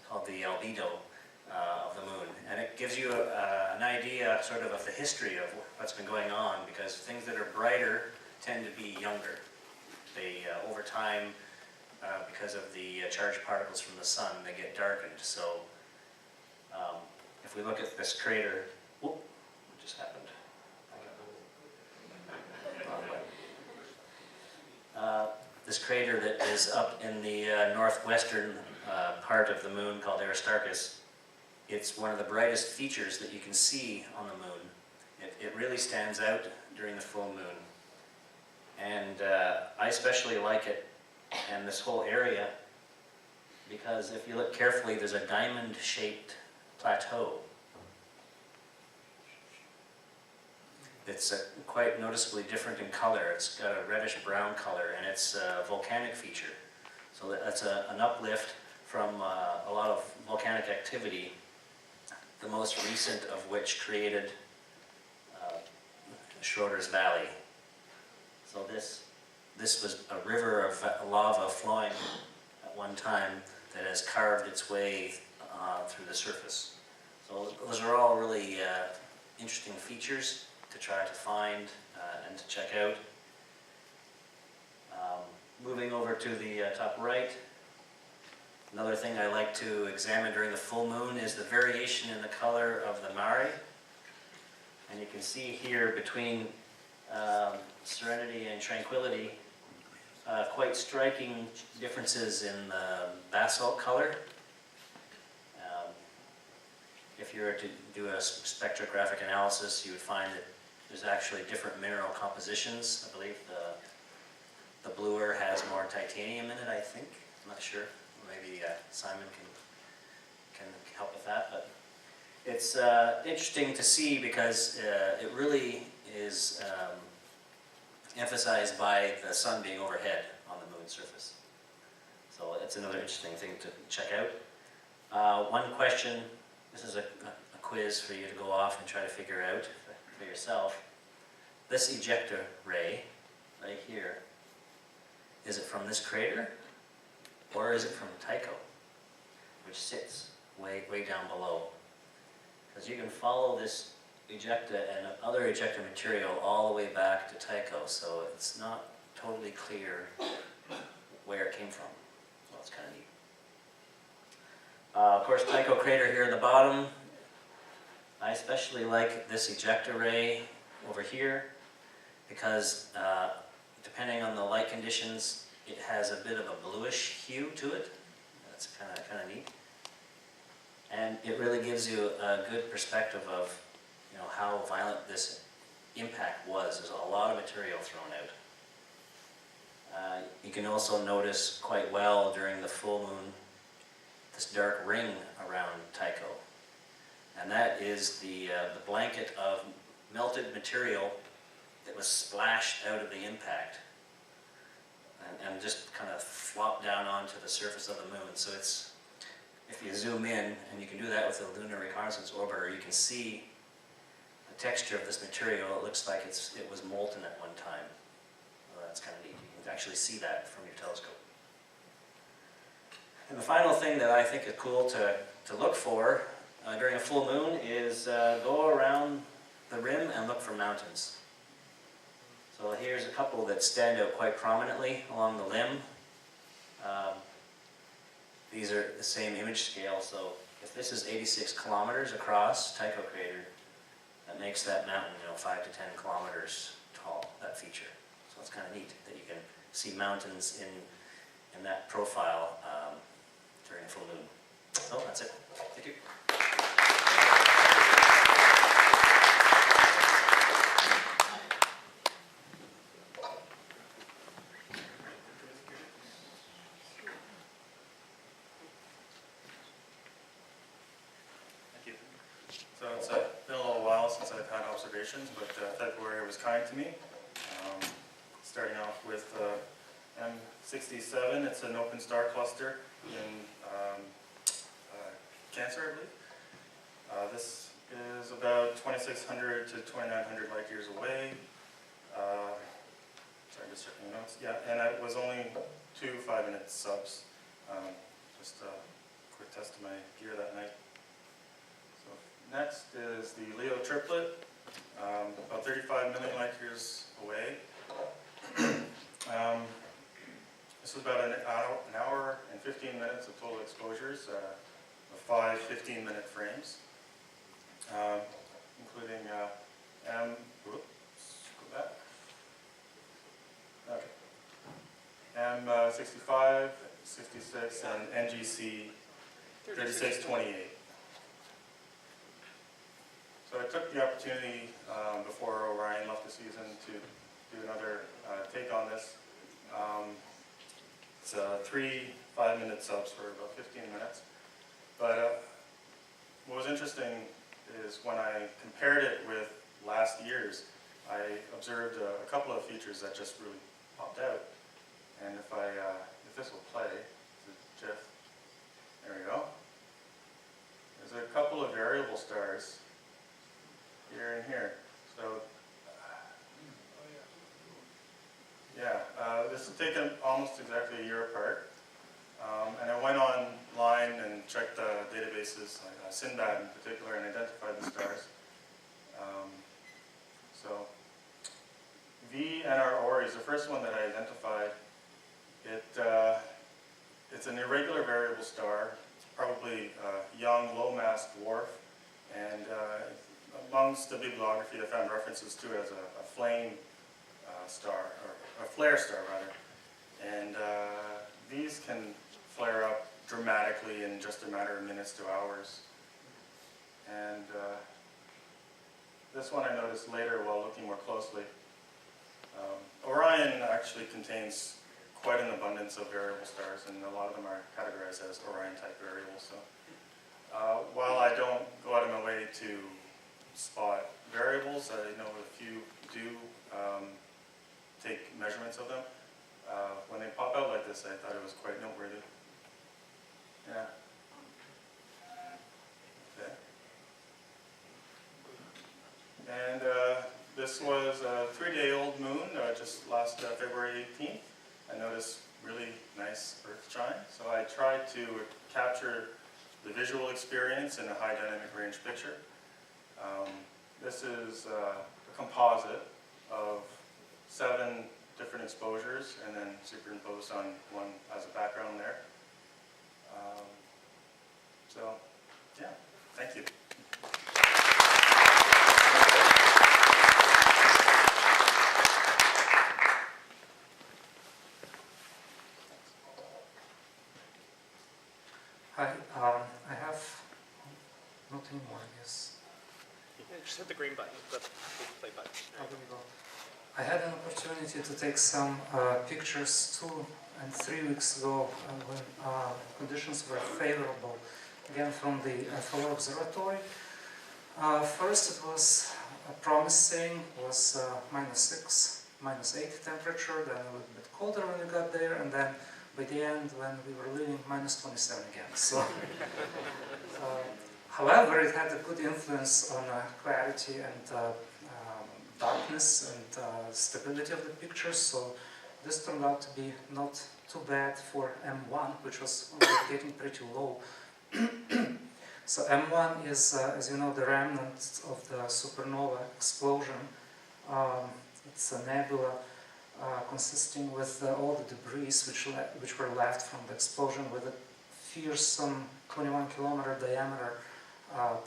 Speaker 4: called the albedo of the moon. And it gives you an idea sort of the history of what's been going on, because things that are brighter tend to be younger. They, over time, because of the charged particles from the sun, they get darkened. So if we look at this crater, whoop, what just happened? This crater that is up in the northwestern part of the moon called Aristarchus, it's one of the brightest features that you can see on the moon. It really stands out during the full moon. And I especially like it and this whole area because if you look carefully, there's a diamond-shaped plateau. It's quite noticeably different in color. It's got a reddish-brown color, and it's a volcanic feature. So that's an uplift from a lot of volcanic activity, the most recent of which created Schroeder's Valley. So this was a river of lava flowing at one time that has carved its way through the surface. So those are all really interesting features to try to find and to check out. Moving over to the top right, another thing I like to examine during the full moon is the variation in the color of the mare. And you can see here between serenity and tranquility, quite striking differences in the basalt color. If you were to do a spectrographic analysis, you would find that there's actually different mineral compositions. I believe the bluer has more titanium in it, I think. I'm not sure. Maybe Simon can help with that. But it's interesting to see because it really is emphasized by the sun being overhead on the moon's surface. So it's another interesting thing to check out. One question, this is a quiz for you to go off and try to figure out for yourself. This ejecta ray right here, is it from this crater or is it from Tycho, which sits way down below? Because you can follow this ejecta and other ejecta material all the way back to Tycho, so it's not totally clear where it came from. So it's kind of neat. Of course, Tycho crater here in the bottom. I especially like this ejecta ray over here because Depending on the light conditions, it has a bit of a bluish hue to it. That's kind of neat. And it really gives you a good perspective of, you know, how violent this impact was. There's a lot of material thrown out. You can also notice quite well during the full moon this dark ring around Tycho. And that is the blanket of melted material that was splashed out of the impact and just kind of flopped down onto the surface of the moon. So it's, if you zoom in, and you can do that with the Lunar Reconnaissance Orbiter, you can see the texture of this material. It looks like it was molten at one time. Well, that's kind of neat. You can actually see that from your telescope. And the final thing that I think is cool to look for during a full moon is go around the rim and look for mountains. So here's a couple that stand out quite prominently along the limb. These are the same image scale, so if this is 86 kilometers across Tycho crater, that makes that mountain, 5 to 10 kilometers tall, that feature. So it's kind of neat that you can see mountains in that profile during a full moon. So that's it. Thank you.
Speaker 11: So it's been a little while since I've had observations, but February was kind to me. Starting off with M67, it's an open star cluster in Cancer, I believe. This is about 2,600 to 2,900 light years away. Sorry, just checking the notes. Yeah, and it was only 2 5-minute subs. Just a quick test of my gear that night. Next is the Leo triplet, about 35 million light years away. This is about an hour and 15 minutes of total exposures, of 5 15-minute frames, including M65, 66, and NGC 3628. So I took the opportunity before Orion left the season to do another take on this. It's 3 5-minute subs for about 15 minutes. But what was interesting is when I compared it with last year's, I observed a couple of features that just really popped out. And if this will play, is it GIF? There we go. There's a couple of variable stars here and here. So, this is taken almost exactly a year apart. And I went online and checked the databases, like Sinbad in particular, and identified the stars. So, V NR Ori's, the first one that I identified, it's an irregular variable star. It's probably a young, low-mass dwarf, and amongst the bibliography, I found references to it as a flame star, or a flare star rather. And these can flare up dramatically in just a matter of minutes to hours. And this one I noticed later while looking more closely. Orion actually contains quite an abundance of variable stars, and a lot of them are categorized as Orion-type variables. So, while I don't go out of my way to spot variables, I know a few do take measurements of them. When they pop out like this, I thought it was quite noteworthy. Yeah. Okay. And this was a 3-day-old moon, just last February 18th. I noticed really nice earth shine, so I tried to capture the visual experience in a high dynamic range picture. This is a composite of 7 different exposures and then superimposed on one as a background there. So, yeah, thank you.
Speaker 12: Hi, I have, not anymore, I guess.
Speaker 1: Just hit the green button, the play button.
Speaker 12: There we go. I had an opportunity to take some pictures 2 and 3 weeks ago when conditions were favorable, again from the FLO observatory. First it was promising, was -6, -8 temperature, then a little bit colder when we got there, and then by the end when we were leaving, -27 again. So, however, it had a good influence on clarity and darkness and stability of the pictures, so this turned out to be not too bad for M1, which was already getting pretty low. So M1 is, as you know, the remnant of the supernova explosion. It's a nebula consisting with all the debris which were left from the explosion, with a fearsome 21-kilometer diameter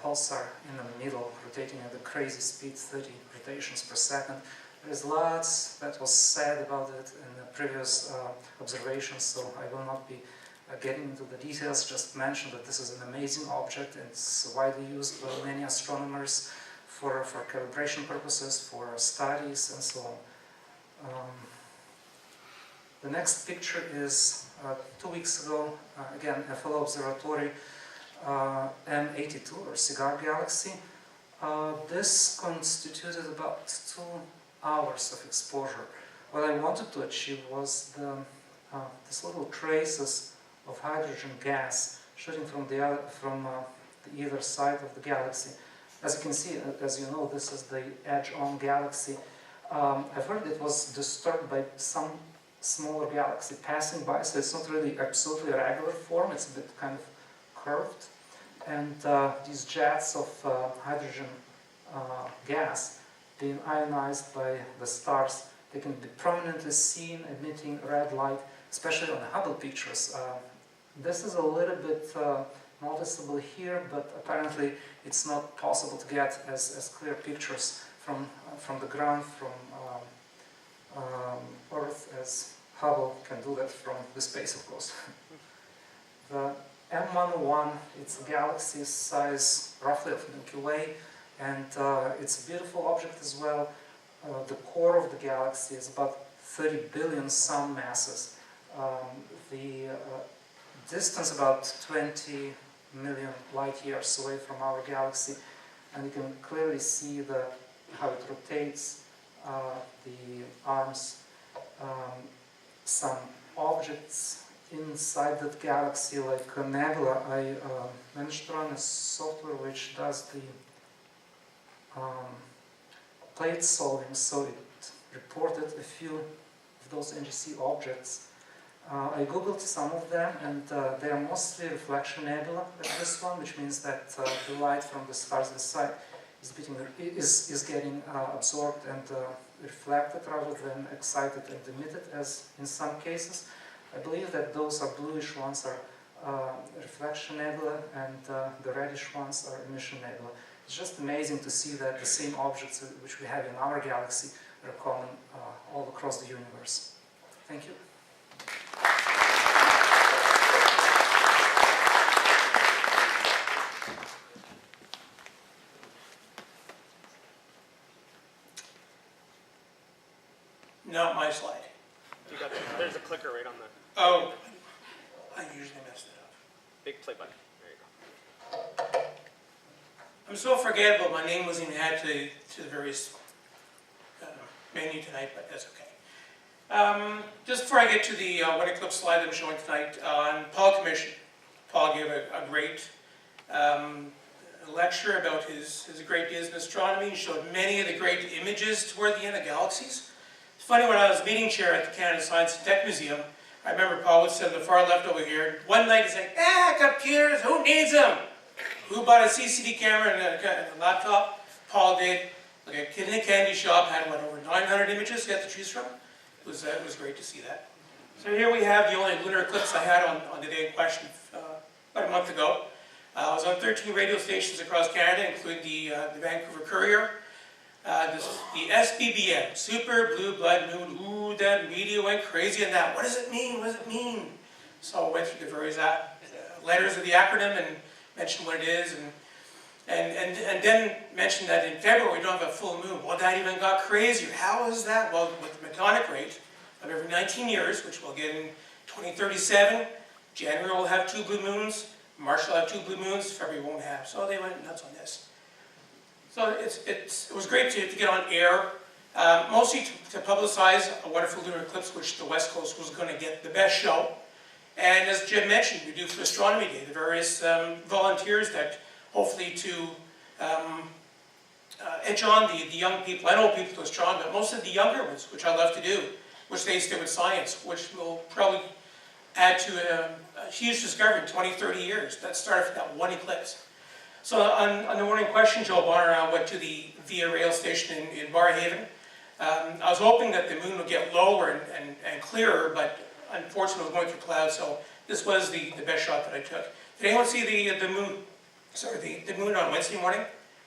Speaker 12: pulsar in the middle, rotating at a crazy speed, 30 rotations per second. There is lots that was said about it in the previous observations, so I will not be getting into the details, just mention that this is an amazing object and it's widely used by many astronomers for calibration purposes, for studies and so on. The next picture is 2 weeks ago, again, FLO observatory, M82 or Cigar Galaxy. This constituted about 2 hours of exposure. What I wanted to achieve was these little traces of hydrogen gas shooting from the either side of the galaxy. As you can see, as you know, this is the edge-on galaxy. I've heard it was disturbed by some smaller galaxy passing by, so it's not really absolutely a regular form, it's a bit kind of curved. And these jets of hydrogen gas being ionized by the stars, they can be prominently seen emitting red light, especially on the Hubble pictures. This is a little bit noticeable here, but apparently it's not possible to get as clear pictures from the ground, from Earth, as Hubble can do that from the space, of course. The M101, it's a galaxy size roughly of Milky Way, and it's a beautiful object as well. The core of the galaxy is about 30 billion sun masses. The distance about 20 million light years away from our galaxy, and you can clearly see how it rotates the arms. Some objects inside that galaxy, like a nebula, I managed to run a software which does the plate solving, so it reported a few of those NGC objects. I googled some of them, and they are mostly reflection nebula, like this one, which means that the light from the stars inside is getting absorbed and reflected rather than excited and emitted, as in some cases. I believe that those are bluish ones are reflection nebula, and the reddish ones are emission nebula. It's just amazing to see that the same objects which we have in our galaxy are common all across the universe. Thank you.
Speaker 7: Not my slide.
Speaker 1: You got there's a clicker right on the
Speaker 7: Oh, I usually mess that up.
Speaker 1: big play button. There you go.
Speaker 7: I'm so forgettable, my name wasn't even added to the various menu tonight, but that's okay. Just before I get to the one eclipse slide that I'm showing tonight, on Paul Commission. Paul gave a great lecture about his great deeds in astronomy. He showed many of the great images toward the end of galaxies. It's funny, when I was meeting chair at the Canada Science and Tech Museum, I remember Paul would sit on the far left over here. One night he's like, computers, who needs them? Who bought a CCD camera and a laptop? Paul did. Like a kid in a candy shop, had what, over 900 images he had to choose from? It was great to see that. So here we have the only lunar eclipse I had on the day in question about a month ago. I was on 13 radio stations across Canada, including the Vancouver Courier, the SBBM, Super Blue Blood Moon. Ooh, that media went crazy on that. What does it mean? What does it mean? So I went through the various letters of the acronym and mention what it is, and then mention that in February we don't have a full moon. Well, that even got crazier. How is that? Well, with the Metonic rate of every 19 years, which we'll get in 2037, January will have 2 blue moons, March will have 2 blue moons, February won't have. So they went nuts on this. So it was great to get on air, mostly to publicize a wonderful lunar eclipse, which the West Coast was going to get the best show. And as Jim mentioned, we do for Astronomy Day, the various volunteers that hopefully to edge on the young people, and old people to astronomy, but most of the younger ones, which I love to do, which they stay with science, which will probably add to a huge discovery in 20, 30 years. That started from that one eclipse. So on the morning question, Joe Bonner went to the Via Rail station in Barrhaven. I was hoping that the moon would get lower and clearer, but unfortunately it was going through clouds, so this was the best shot that I took. Did anyone see the moon? Sorry, the moon on Wednesday morning?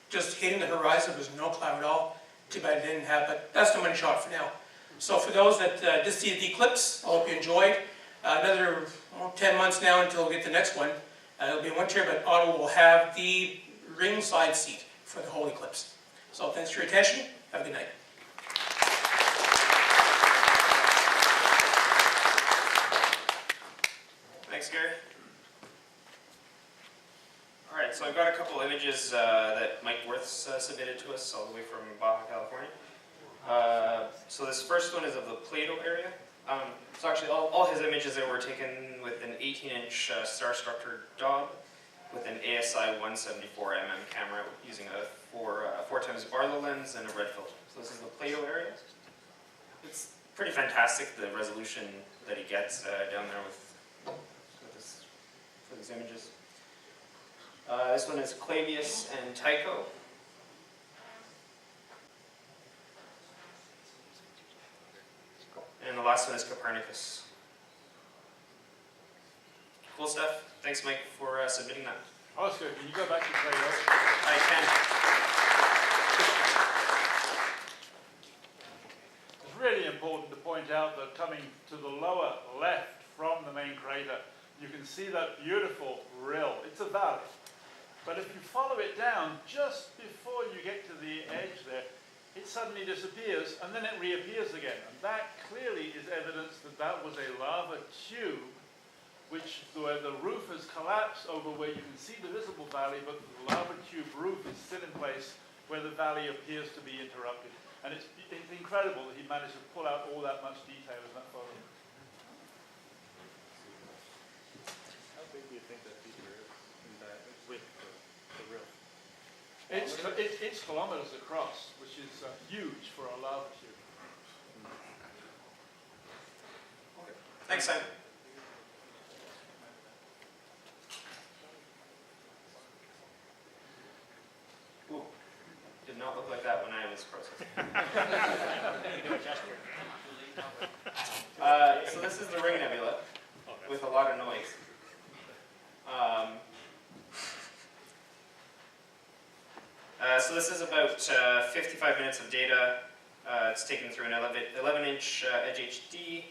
Speaker 7: Just hitting the horizon, there was no cloud at all. Too bad it didn't have, but that's the money shot for now. So for those that just see the eclipse, I hope you enjoyed. Another 10 months now until we get the next one. It'll be winter, but Ottawa will have the ringside seat for the whole eclipse. So thanks for your attention. Have a good night.
Speaker 1: Thanks, Gary. All right, so I've got a couple images that Mike Worth's submitted to us all the way from Baja, California. So this first one is of the Plato area. So actually all his images there were taken with an 18-inch star-structured Dob with an ASI 174mm camera using a 4x Barlow lens and a red filter. So this is the Plato area. It's pretty fantastic, the resolution that he gets down there for these images. This one is Clavius and Tycho. And the last one is Copernicus. Cool stuff. Thanks, Mike, for submitting that.
Speaker 13: Oscar, can you go back to Plato?
Speaker 1: I can.
Speaker 13: It's really important to point out that coming to the lower left from the main crater, you can see that beautiful rill. It's a valley. But if you follow it down, just before you get to the edge there, it suddenly disappears, and then it reappears again. And that clearly is evidence that that was a lava tube, where the roof has collapsed over where you can see the visible valley, but the lava tube roof is still in place where the valley appears to be interrupted. And it's incredible that he managed to pull out all that much detail in that photo.
Speaker 10: How big do you think that feature is in that width of the rill?
Speaker 13: It's kilometers across, which is huge for a lava tube.
Speaker 1: Okay. Thanks, Simon. Ooh, did not look like that when I was processing. So this is the Ring Nebula with a lot of noise. So this is about 55 minutes of data. It's taken through an 11-inch Edge HD,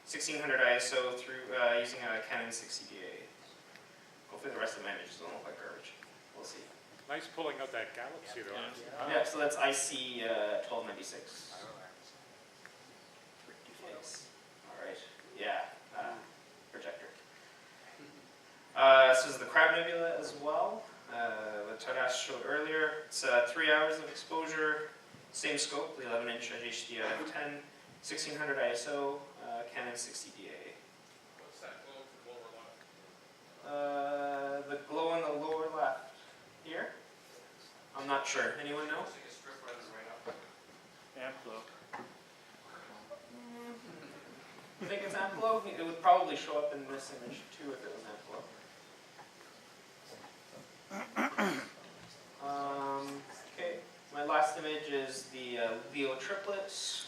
Speaker 1: 1600 ISO through using a Canon 60DA. Hopefully the rest of my images don't look like garbage. We'll see.
Speaker 2: Nice pulling out that galaxy though.
Speaker 1: Yeah, so that's IC 1296. All right, yeah, projector. So this is the Crab Nebula as well. What Taras showed earlier. It's 3 hours of exposure, same scope, the 11-inch HD out of 10, 1600 ISO, Canon 60DA.
Speaker 2: What's that glow in the lower left?
Speaker 1: The glow in the lower left here. I'm not sure. Anyone know?
Speaker 13: Amplo.
Speaker 1: I think it's Amplo. It would probably show up in this image too if it was Amplo. Okay, my last image is the Leo triplets.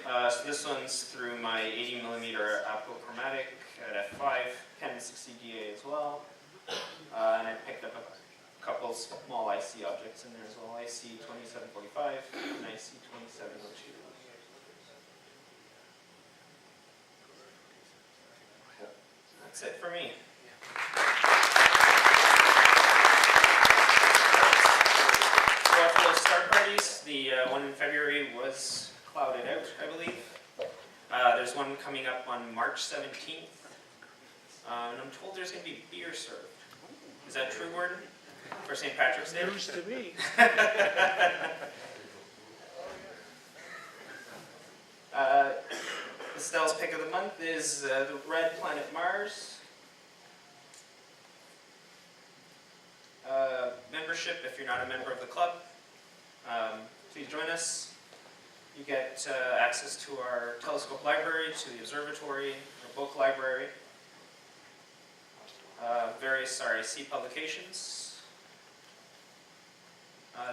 Speaker 1: So this one's through my 80mm apochromatic at f5, Canon 60DA as well. And I picked up a couple small IC objects in there as well, IC 2745 and IC 2702. That's it for me. one in February was clouded out, I believe. There's one coming up on March 17th. And I'm told there's going to be beer served. Is that true, Gordon? For St. Patrick's Day?
Speaker 6: News to me.
Speaker 1: Estelle's pick of the month is the red planet Mars. Membership, if you're not a member of the club, please join us. You get access to our telescope library, to the observatory, our book library, various RAC publications.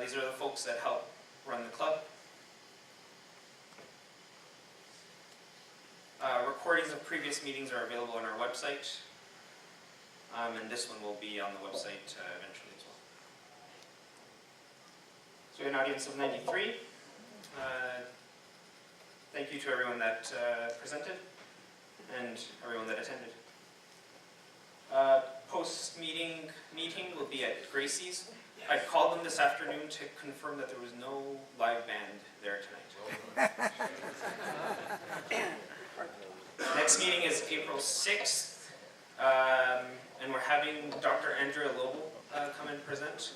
Speaker 1: These are the folks that help run the club. Recordings of previous meetings are available on our website, and this one will be on the website eventually as well. So we have an audience of 93. Thank you to everyone that presented and everyone that attended. Post-meeting meeting will be at Gracie's. I called them this afternoon to confirm that there was no live band there tonight. Next meeting is April 6th, and we're having Dr. Andrea Lobel come and present.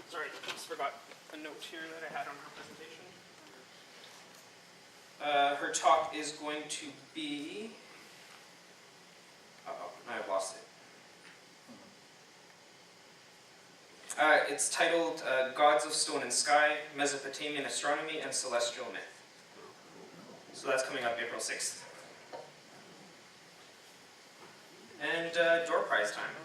Speaker 1: Sorry, I just forgot a note here that I had on her presentation. Her talk is going to be... Uh-oh, I've lost it. It's titled Gods of Stone and Sky, Mesopotamian Astronomy and Celestial Myth. So that's coming up April 6th. And door prize time.